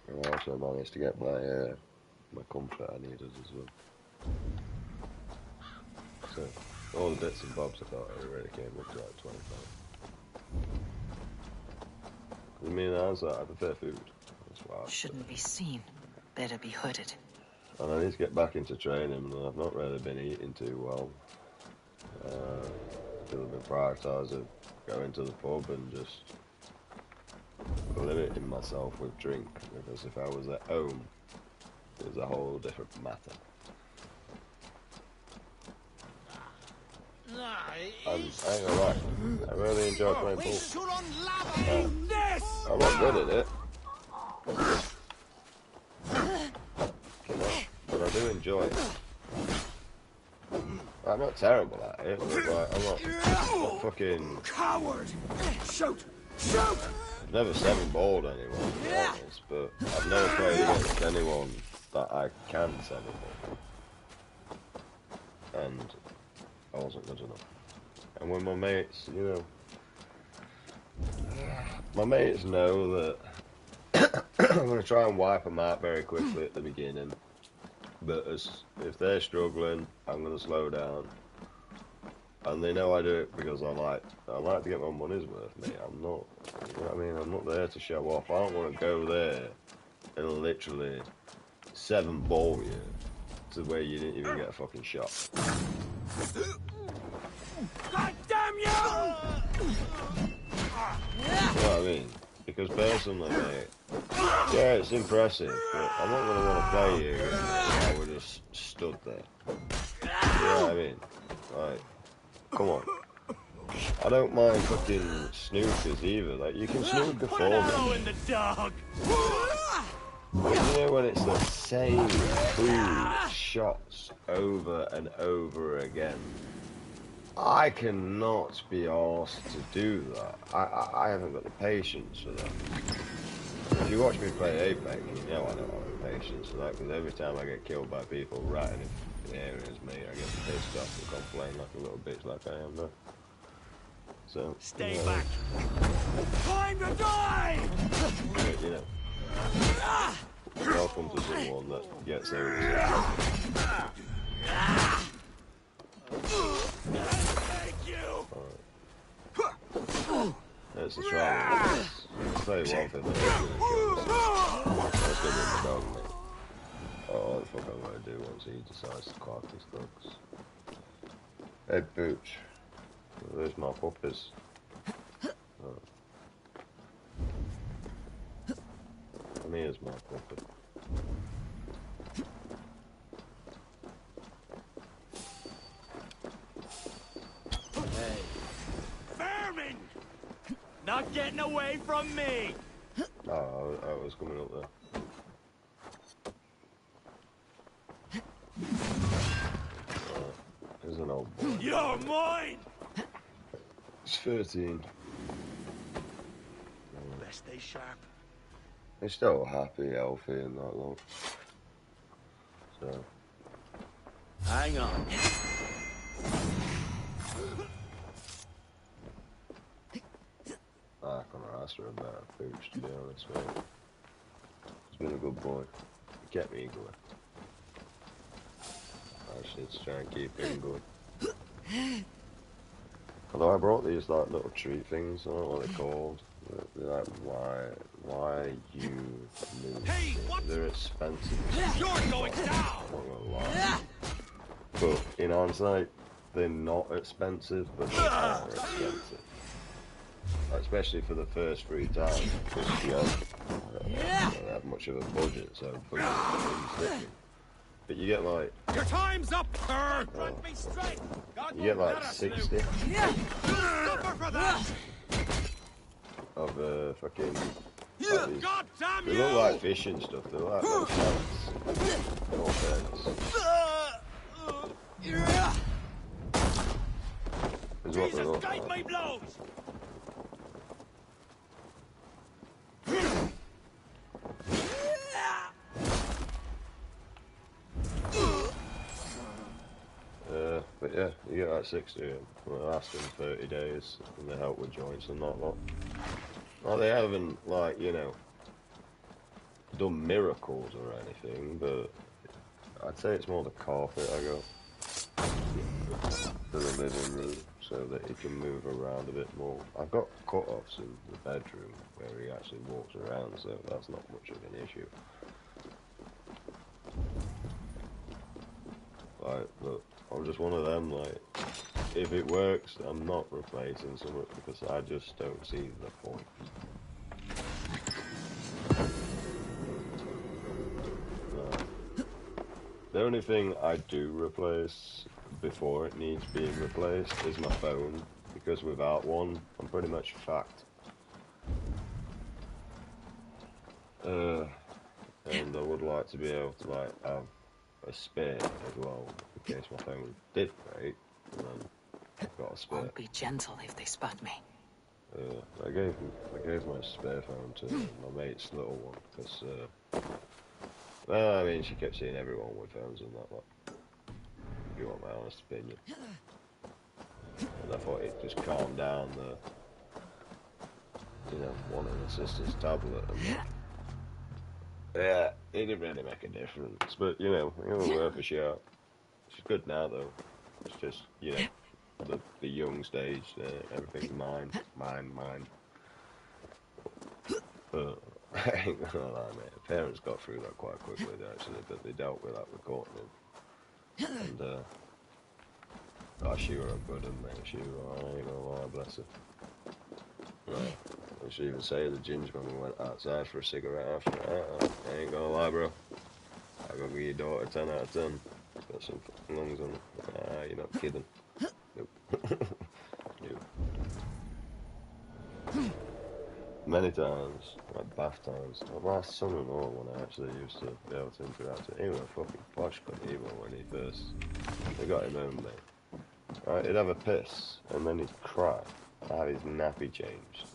And I also managed to get my comfort I needed as well. So all the bits and bobs I thought it really came up to like 25. I mean, I prefer food. That's why. Shouldn't be seen. Better be hooded. And I need to get back into training, and I've not really been eating too well. I've been prioritising going to the pub and just limiting myself with drink, because if I was at home, it was a whole different matter. I ain't gonna lie, I really enjoy playing pool. I'm not good at it, but I do enjoy it. I'm not terrible at it, but like, I'm not fucking... Coward! Shoot! Shoot! I've never seven-balled anyone, to be honest, but I've never played against anyone that I can seven-ball. And I wasn't good enough. And when my mates, you know, my mates know that I'm going to try and wipe them out very quickly at the beginning, but if they're struggling, I'm going to slow down. And they know I do it because I like to get my money's worth, mate. I'm not, you know what I mean? I'm not there to show off. I don't want to go there and literally seven-ball you to where you didn't even get a fucking shot. God damn you! You know what I mean? Because personally, mate, yeah, it's impressive, but I'm not going to want to play you if I would have stood there. You know what I mean? Like, come on. I don't mind fucking snookers either. Like, you can snooker for me. In the dog. But you know when it's the same two shots over and over again? I cannot be asked to do that. I haven't got the patience for that. If you watch me play Apex, you know I don't have the patience for that, because every time I get killed by people right in the area as me, I get pissed off and complain like a little bitch like I am now. So, Stay you know, back. Time to die! but, you know, welcome to someone that gets over it. Thank you. It's a trial. I'll tell you one thing, that's going to be my dog, mate. Oh, what the fuck I'm going to do once he decides to clock his thugs. Hey, Booch. There's my puppies. I mean, me as my puppet. Hey. Vermin! Not getting away from me! Oh, I was coming up there. There's an old boy. You're mine! He's 13. Best stay sharp. He's still happy, healthy, and that long. So. Hang on. I can't ask for a better pooch, to be honest, mate. He's been a good boy. He kept me going. I should try and keep him going. Although I brought these like little treat things, I don't know what they're called. They're like why you move. Hey, what? They're expensive. You're going down! I'm not gonna lie. But in hindsight, they're not expensive, but they are expensive. Especially for the first 3 times, because you don't have much of a budget, so but you get like Your time's up, sir! Front me straight! God you get won't like let us 60 loot. Suffer for that! of fucking like these. God damn They you! look like fish and stuff. They look like little carrots. In all fairness. Is what they Jesus, look guide like. my blows! But yeah, you get like 60 of them. Well, it lasts them 30 days, and they help with joints and that lot. Well, they haven't, like, you know, done miracles or anything, but I'd say it's more the carpet I got for the living room, so that he can move around a bit more. I've got cut-offs in the bedroom where he actually walks around, so that's not much of an issue. Like, look, I'm just one of them, like, if it works, I'm not replacing something because I just don't see the point. The only thing I do replace before it needs being replaced is my phone, because without one, I'm pretty much fucked. And I would like to be able to, like, have a spare as well, in case my phone did break, and then I've got a spare. Won't be gentle if they spot me. I gave my spare phone to my mate's little one, because, well, I mean, she kept seeing everyone with phones and that, like, if you want my honest opinion. And I thought it just calmed down the, you know, one of the sister's tablet and that. Yeah, it didn't really make a difference, but, you know, it was worth a shot. She's good now, though. It's just, you know, the young stage, everything's mine. But I ain't gonna lie, mate. The parents got through that quite quickly, actually, but they dealt with that recording him. And, she were a good one, mate. She were, I ain't gonna lie, bless her. Right. I should even say the ginger when we went outside for a cigarette after. I ain't gonna lie, bro. I gotta give your daughter 10 out of 10. Got some fucking lungs on her. You're not kidding. Nope. Nope. Many times, like bath times. My son-in-law, when I actually used to be able to interact with him, he was a fucking posh cut evil when he first. They got him home, mate. Right, he'd have a piss, and then he'd cry, have his nappy changed.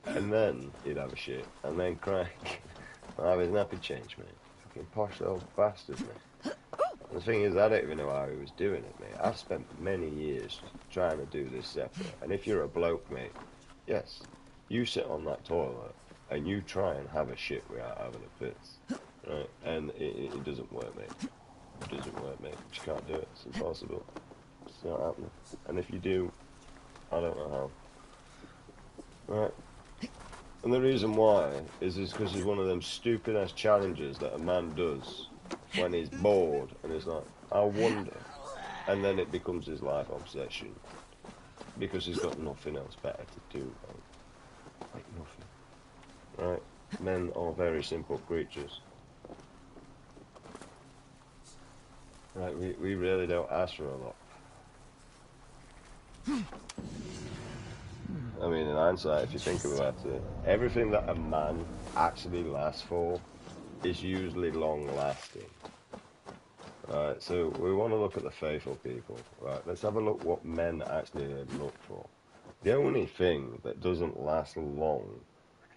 And then he'd have a shit, and then cry, and have his nappy changed, mate. Fucking posh little bastard, mate. The thing is, I don't even know how he was doing it, mate. I've spent many years trying to do this separate, and if you're a bloke, mate, yes, you sit on that toilet, and you try and have a shit without having a piss, right? And it doesn't work, mate. It doesn't work, mate. You just can't do it. It's impossible. It's not happening. And if you do, I don't know how. Right? And the reason why is because it's one of them stupid-ass challenges that a man does when he's bored, and he's like, I wonder. And then it becomes his life obsession. Because he's got nothing else better to do, like nothing. Right? men are very simple creatures. Right, we really don't ask for a lot. I mean, in hindsight, if you think about it, everything that a man actually lasts for is usually long-lasting. Right, so we want to look at the faithful people. Right, let's have a look what men actually look for. The only thing that doesn't last long,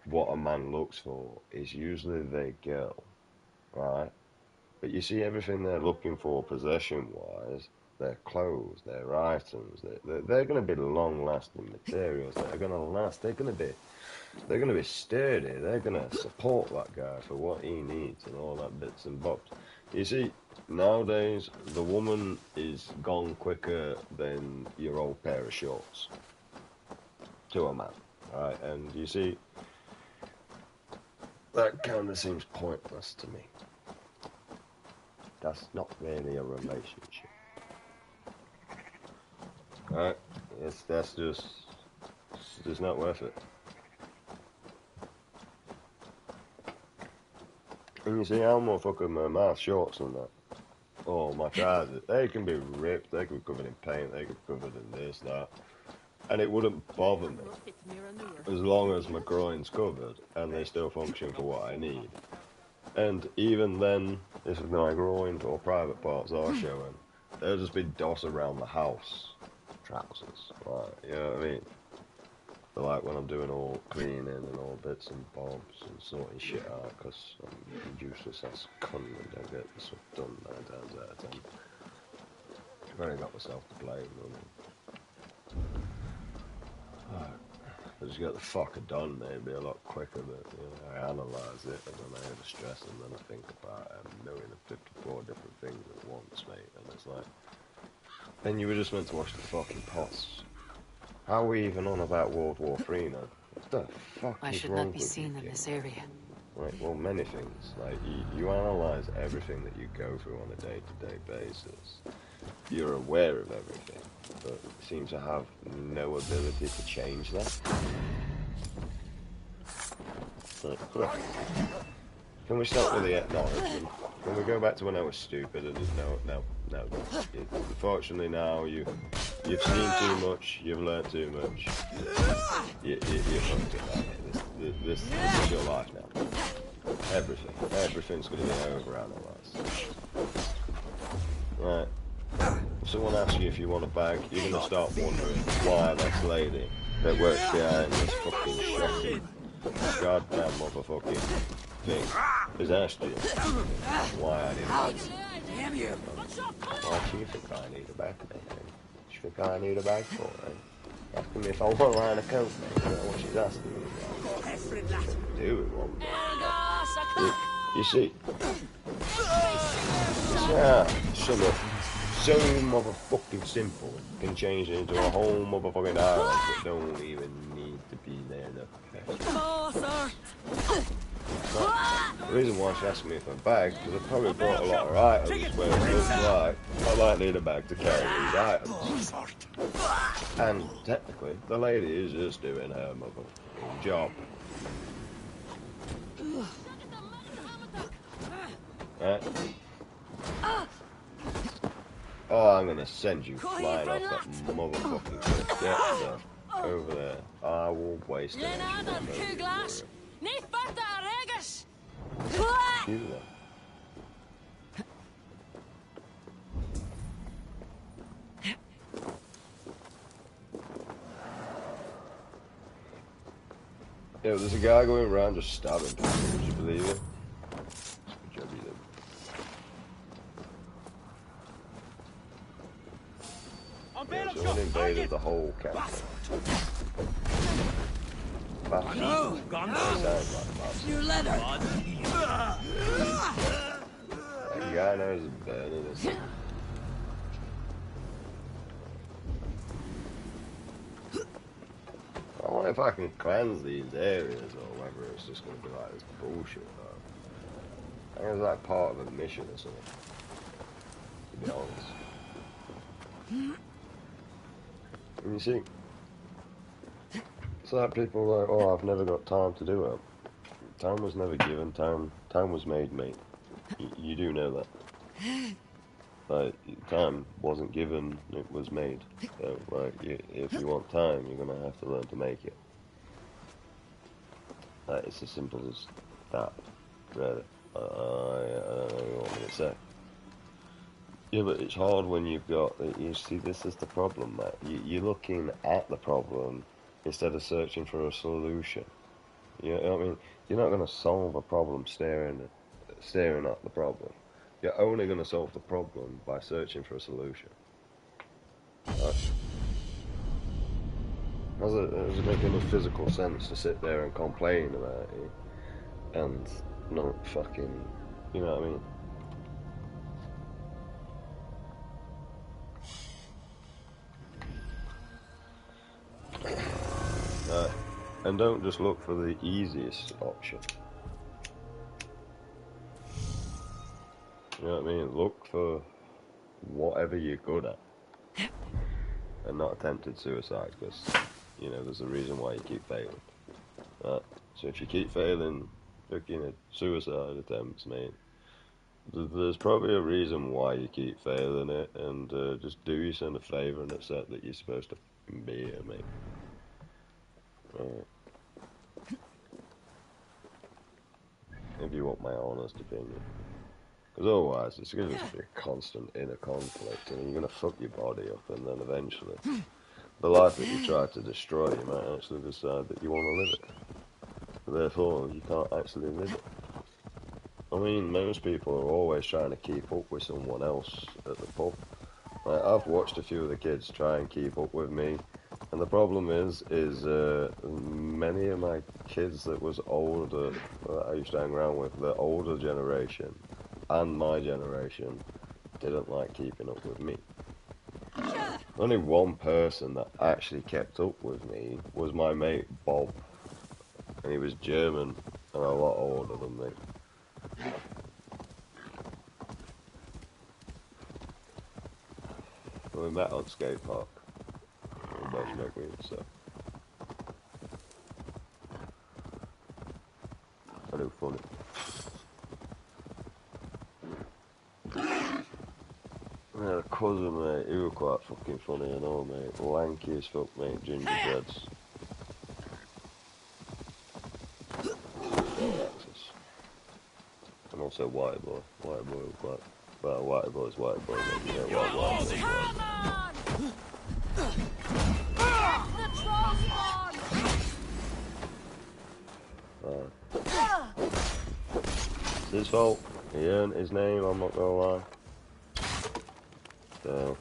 what a man looks for, is usually their girl. Right? But you see, everything they're looking for possession-wise, their clothes, their items, they're going to be long-lasting materials that are going to last. They're going to be sturdy. They're going to support that guy for what he needs and all that bits and bobs. You see, nowadays the woman is gone quicker than your old pair of shorts to a man, right? And you see, that kind of seems pointless to me. That's not really a relationship. Alright? That's just not worth it. And you see how motherfucking my shorts and that. Oh, my trousers. They can be ripped, they can be covered in paint, they can be covered in this, that. And it wouldn't bother me. As long as my groin's covered and they still function for what I need. And even then, if my groin or private parts are showing, they'll just be DOS around the house trousers, right? You know what I mean? They're like when I'm doing all cleaning and all bits and bobs and sorting shit out, because I'm useless as cunt and don't get the stuff done 9 times out of 10. I've only got myself to blame, really. I just get the fucker done, mate. It'd be a lot quicker, but you know, I analyse it and then I overstress and then I think about a million and 54 different things at once, mate. And it's like, then you were just meant to wash the fucking pots. How are we even on about World War III now? What the fuck I is should wrong not be with seen you, in kid? this area. Right, well, many things. Like, you analyse everything that you go through on a day-to-day basis. You're aware of everything, but seem to have no ability to change that. Right. Can we start with the acknowledgement? Can we go back to when I was stupid and just no. Unfortunately now you've seen too much, you've learned too much. You're fucked it now, mate. This is your life now. Everything's going to be overanalyzed. Right. If someone asks you if you want a bag, you're going to start wondering why this lady that works behind this fucking shocking goddamn motherfucking thing has asked you why I need a bag. Damn you! Why do you think I need a bag, mate? What do you think I need a bag for, mate? Asking me if I want a line of coke, mate. Is that what she's asking me? Do it, one. You see? So motherfucking simple can change it into a whole motherfucking island that don't even need to be there in the first. The reason why she asked me for a bag, because I probably brought a lot of items where it looks like I might need a bag to carry these items. And technically, the lady is just doing her motherfucking job. Right? Oh, I'm gonna send you flying off that motherfucking cliff. Get stuff over there. I will waste it. Excuse me. Yo, there's a guy going around just stabbing people. Would you believe it? Good job you did. Yeah, someone invaded the whole castle. No, gone New leather. That guy knows better than this. I wonder if I can cleanse these areas or whether it's just going to be like this bullshit though. I think it's like part of a mission or something, to be honest. And you see, it's like people are like, oh, I've never got time to do it. Time was never given. Time was made, mate. You do know that. Like, time wasn't given, it was made. So, like, if you want time, you're gonna have to learn to make it. It's as simple as that, really. I don't know what you want me to say. Yeah, but it's hard when you've got, you see, this is the problem, Matt. You're looking at the problem instead of searching for a solution. You know what I mean? You're not going to solve a problem staring at the problem. You're only going to solve the problem by searching for a solution. Right? Does it make any physical sense to sit there and complain about it and not fucking, you know what I mean? And don't just look for the easiest option. You know what I mean? Look for whatever you're good at. And not attempted suicide, because, you know, there's a reason why you keep failing. So if you keep failing, looking at suicide attempts, mate, there's probably a reason why you keep failing it, and just do yourself a favour and accept that you're supposed to be here, mate. If you want my honest opinion. Because otherwise, it's going to be a constant inner conflict, and you're going to fuck your body up, and then eventually, the life that you try to destroy, you might actually decide that you want to live it. Therefore, you can't actually live it. I mean, most people are always trying to keep up with someone else at the pub. Like, I've watched a few of the kids try and keep up with me, and the problem is many of my kids that was older, that I used to hang around with, the older generation, and my generation, didn't like keeping up with me. Only one person that actually kept up with me was my mate Bob, and he was German and a lot older than me. We met on skate park. We both smoke weed, so I do funny. I had a cousin, mate, he was quite fucking funny and all, mate. Lanky as fuck, mate, gingerbreads. And also white boy. White boy was quite... Well, white boy's white boy, mate. You know what white boy's white boy. It's his fault. He earned his name, I'm not gonna lie. So...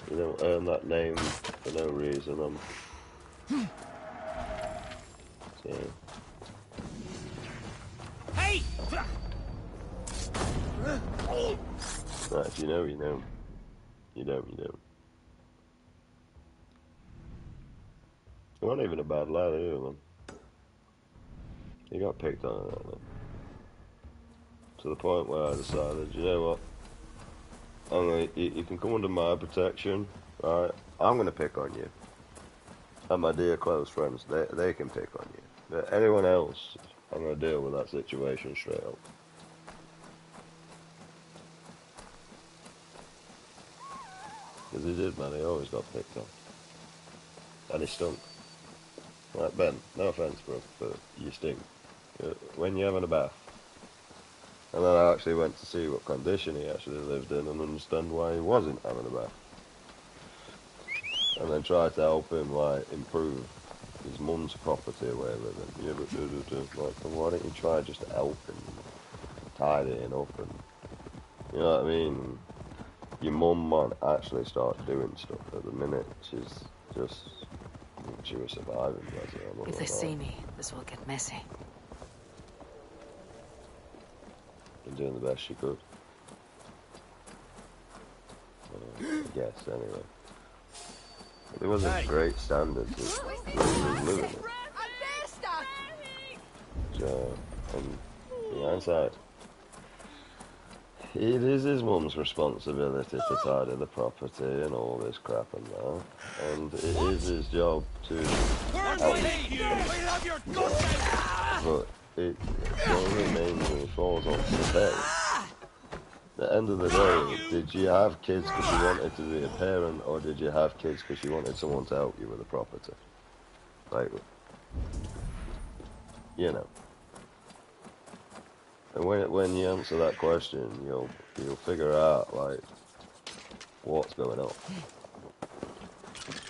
You don't earn that name for no reason, So... Hey! Right, if you know, you know. You don't, you don't. He wasn't even a bad lad either, man. He got picked on that, man. To the point where I decided, you know what? You can come under my protection, right? I'm gonna pick on you. And my dear close friends, they can pick on you. But anyone else, I'm gonna deal with that situation straight up. Because he did, man, he always got picked on. And he stunk. Like, Ben, no offence, bro, but you stink. When you're having a bath. And then I actually went to see what condition he actually lived in and understand why he wasn't having a bath. And then try to help him, like, improve his mum's property or whatever. Yeah, but like, why don't you try just to help him, tidying up, and, you know what I mean? Your mum might actually start doing stuff. At the minute, she's just, she was surviving, bless her. If they see me, this will get messy. Been doing the best she could. I guess, anyway. It wasn't great standards. It was living it. So, on the hindsight, it is his mum's responsibility to tidy the property and all this crap and that. And it is his job to Turn help. me! We'll have your guts out! But it only means when he falls off the bed. At the end of the day, did you have kids because you wanted to be a parent, or did you have kids because you wanted someone to help you with the property? Like, you know. And when you answer that question, you'll figure out like what's going on.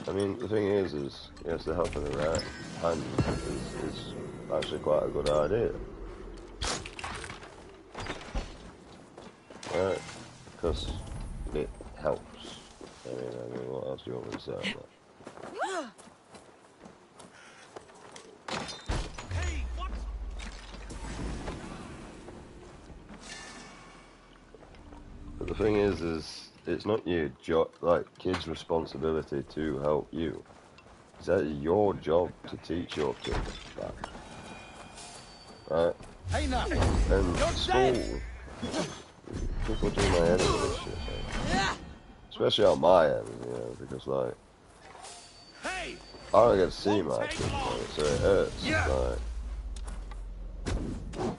I mean, the thing is yes, the help of the right hand is actually quite a good idea. Right? Because it helps. I mean, what else do you want me to say on that? Hey, what? But the thing is it's not your job, like kids' responsibility to help you. It's actually your job to teach your kids that. Right? Hey now! And You're school, dead! people do my head in with this shit, man. Especially on my end, you know, because like, Hey! I don't get to see my kids, man, so it hurts. Yeah.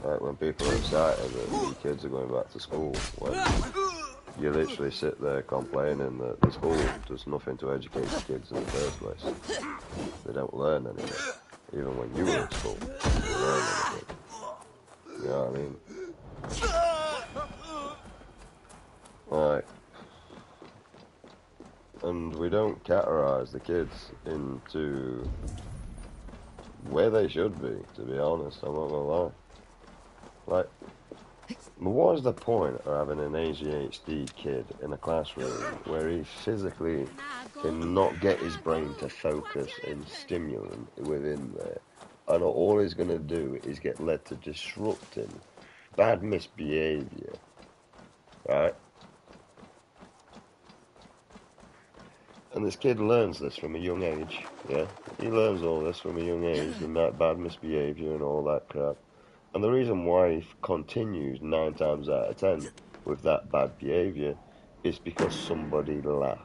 Like when people are excited that the kids are going back to school, when you literally sit there complaining that the school does nothing to educate the kids in the first place. They don't learn anything. Even when you were at school, you didn't learn anything. You know what I mean? Like, and we don't categorize the kids into where they should be, to be honest, I'm not gonna lie. Like, what is the point of having an ADHD kid in a classroom where he physically cannot get his brain to focus and stimulant within there, and all he's going to do is get led to disrupting bad misbehavior, right? And this kid learns this from a young age, yeah? He learns all this from a young age, and that bad misbehavior and all that crap. And the reason why he continues 9 times out of 10 with that bad behavior is because somebody laughed.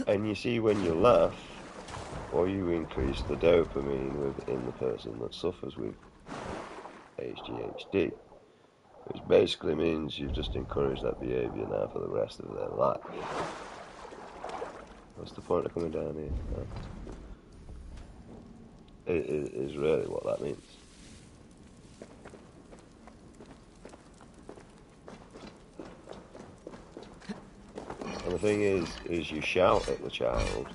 And you see, when you laugh, or you increase the dopamine within the person that suffers with ADHD, which basically means you've just encouraged that behavior now for the rest of their life. What's the point of coming down here? No? It is really what that means. And the thing is you shout at the child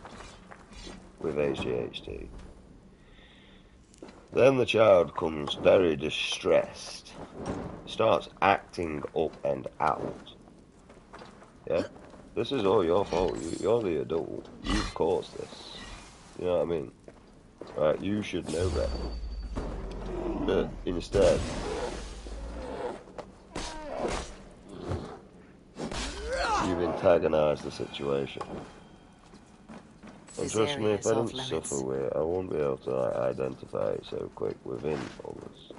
with ADHD. Then the child comes very distressed, starts acting up and out. Yeah? This is all your fault. You're the adult. You've caused this. You know what I mean? Right, you should know better. But instead, you've antagonized the situation. And trust me, if I didn't suffer with it, I won't be able to identify it so quick within others.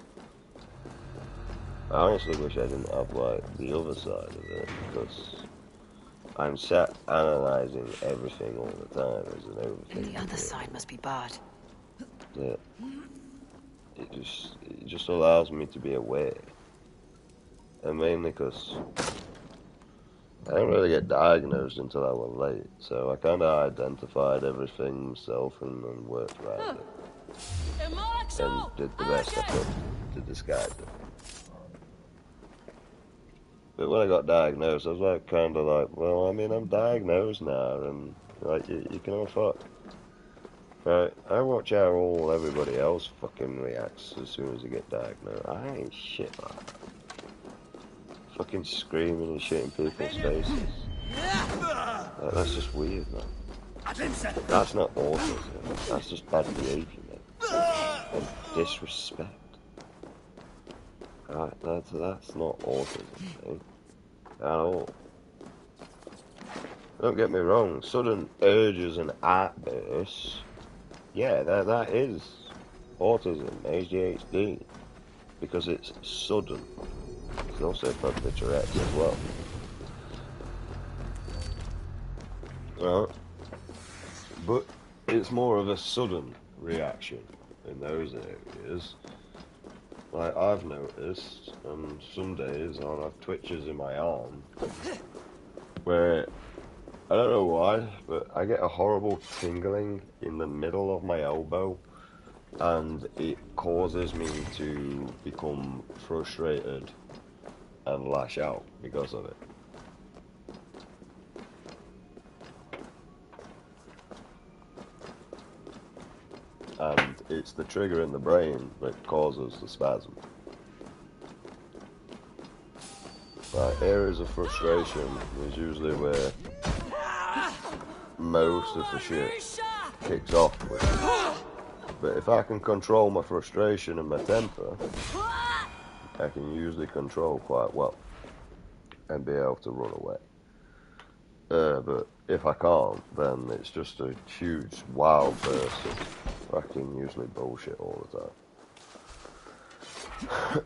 I honestly wish I didn't have, like, the other side of it, because I'm sat analysing everything all the time as an overthinker. And the other side must be bad. Yeah. It just allows me to be aware. And mainly because I didn't really get diagnosed until I was late, so I kind of identified everything myself and worked around it. And did the best I could to disguise it. But when I got diagnosed, I was like, kind of like, well, I mean, I'm diagnosed now, and like, you can all fuck. Right? I watch how everybody else fucking reacts as soon as they get diagnosed. I ain't shit like that. Fucking screaming and shit in people's faces. Like, that's just weird, man. That's not autism. That's just bad behaviour, man. And disrespect. Right? That's not autism, man. At all. Don't get me wrong. Sudden urges and outbursts. Yeah, that is autism, ADHD. Because it's sudden. It's also probably Tourette's as well. Right. But it's more of a sudden reaction in those areas. Like I've noticed, and some days I'll have twitches in my arm where I don't know why, but I get a horrible tingling in the middle of my elbow, and it causes me to become frustrated and lash out because of it. And it's the trigger in the brain that causes the spasm. Right, areas of frustration is usually where most of the shit kicks off with. But if I can control my frustration and my temper, I can usually control quite well and be able to run away. But if I can't, then it's just a huge wild burst of fucking usually bullshit all the time.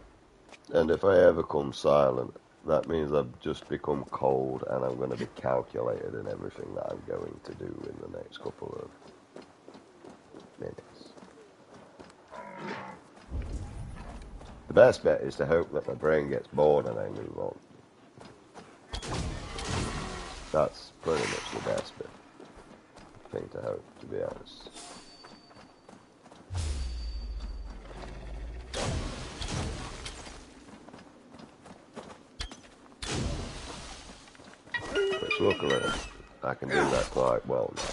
And if I ever come silent, that means I've just become cold and I'm going to be calculated in everything that I'm going to do in the next couple of minutes. The best bet is to hope that my brain gets bored and I move on. That's pretty much the best thing to hope, to be honest. Which luckily, I can do that quite well now.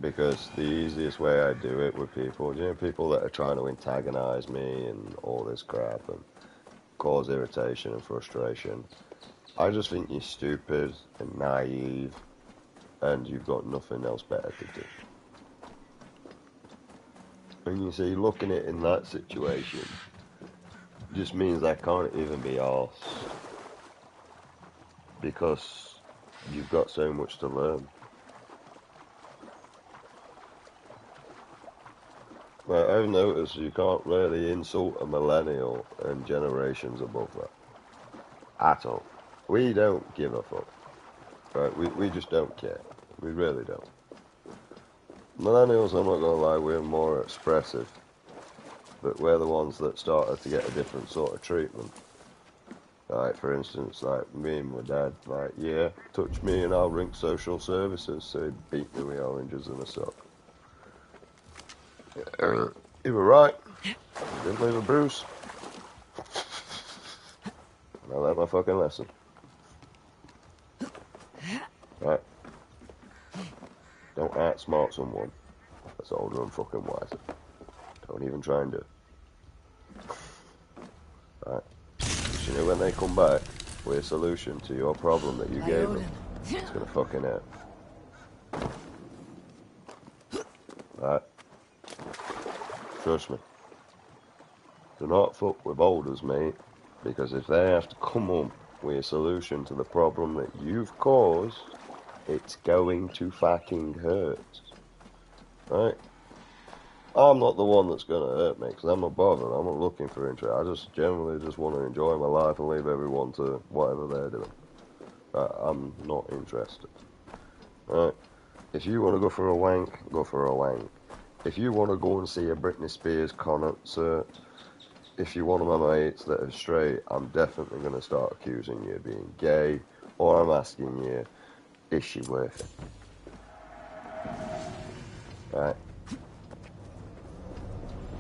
Because the easiest way I do it with people, you know, people that are trying to antagonize me and all this crap and cause irritation and frustration, I just think you're stupid and naive and you've got nothing else better to do. And you see, looking at it in that situation just means I can't even be arsed. Because you've got so much to learn. Like, I've noticed you can't really insult a millennial and generations above that. At all. We don't give a fuck. Right? We just don't care. We really don't. Millennials, I'm not gonna lie, we're more expressive. But we're the ones that started to get a different sort of treatment. Like, for instance, like, me and my dad, like, yeah, touch me and I'll ring social services, so he'd beat me with oranges in a sock. You were right. Didn't leave a bruise. I learned my fucking lesson. Right. Don't outsmart someone that's older and fucking wiser. Don't even try and do it. Right. You know, when they come back with a solution to your problem that you gave them, it's gonna fucking hurt. Right? Trust me. Do not fuck with boulders, mate, because if they have to come up with a solution to the problem that you've caused, it's going to fucking hurt. Right? I'm not the one that's going to hurt me, because I'm not bothered. I'm not looking for interest. I just generally just want to enjoy my life and leave everyone to whatever they're doing. I'm not interested. Right? If you want to go for a wank, go for a wank. If you want to go and see a Britney Spears concert, if you're one of my mates that are straight, I'm definitely going to start accusing you of being gay, or I'm asking you, is she worth it? Right?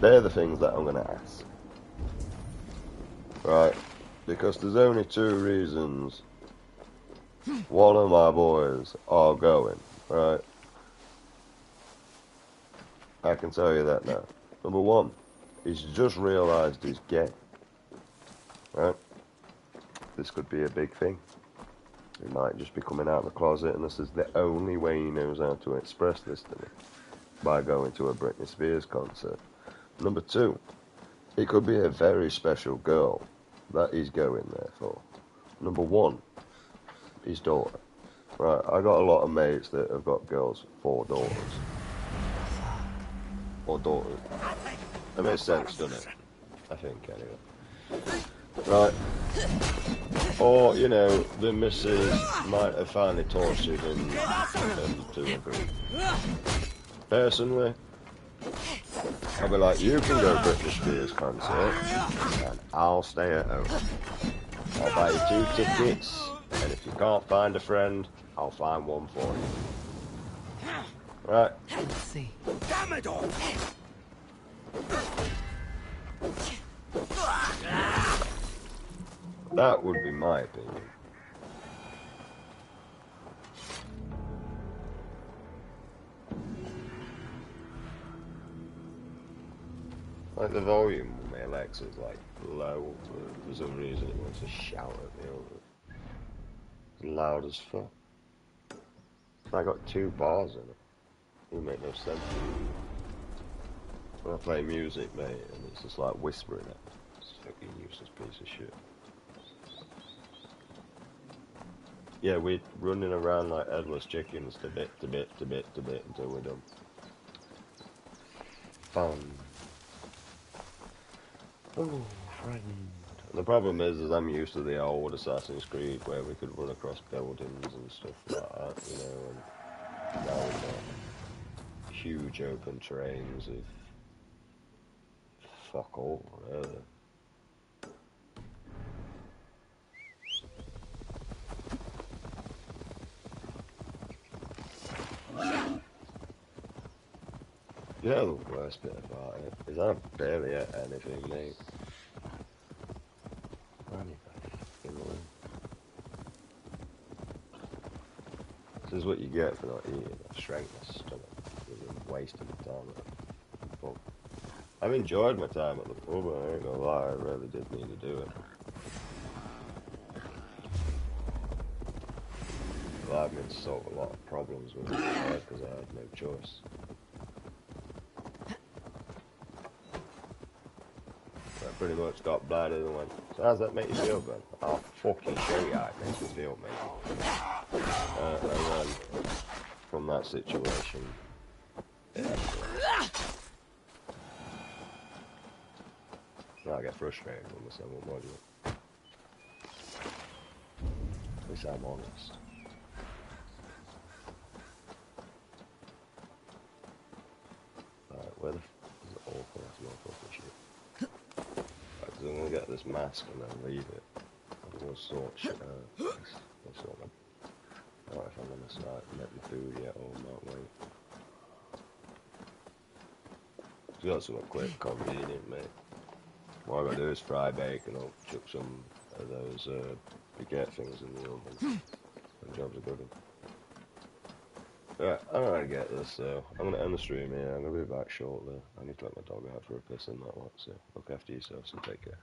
They're the things that I'm going to ask. Right? Because there's only two reasons one of my boys are going, right? I can tell you that now. Number one, he's just realised he's gay. Right? This could be a big thing. He might just be coming out of the closet, and this is the only way he knows how to express this to me. By going to a Britney Spears concert. Number two, it could be a very special girl that he's going there for. Number one, his daughter. Right, I got a lot of mates that have got girls, 4 daughters. Or daughters. That makes sense, doesn't it? I think, anyway. Right, Or, you know, the missus might have finally tortured him to agree. Personally, I'll be like, you can go Britney Spears concert, and I'll stay at home. I'll buy you 2 tickets, and if you can't find a friend, I'll find one for you. Right? Let's see. Damn it all! That would be my opinion. Like the volume on my Alexa's like low, for some reason it wants to shout at me over it. It's loud as fuck. I got 2 bars in it. It would make no sense. When I play music, mate, and it's just like whispering it. It's a fucking useless piece of shit. Yeah, we're running around like headless chickens to bit until we're done. Fun. Oh, friend. And the problem is I'm used to the old Assassin's Creed where we could run across buildings and stuff like that, you know, and now we've got huge open terrains of fuck all, really. Yeah, the worst bit about it is I barely hit anything, mate. This is what you get for not eating. I've shrank my stomach. I've wasted the time at the pub. I've enjoyed my time at the pub, I ain't gonna lie, I really did need to do it. But I've been to solve a lot of problems with it because I had no choice. I pretty much got blinded and went, so how's that make you feel, Ben? Oh, fucking shit, yeah, it makes me feel, mate. And then, from that situation, yeah, I get frustrated with myself, what do you? At least I'm honest. Alright, where the f is it awful? That's more fucking shit. Right, because I'm gonna get this mask and then leave it. I'm gonna sort shit out. I'll sort them. I don't know if I'm gonna start making food yet or not, wait. It's got something quick, convenient, mate. What I gotta do is fry bacon up, chuck some of those baguette things in the oven. The job's a good one. Right, I'm gonna get this, so I'm gonna end the stream here. I'm gonna be back shortly. I need to let my dog out for a piss and that lot, so look after yourselves and take care.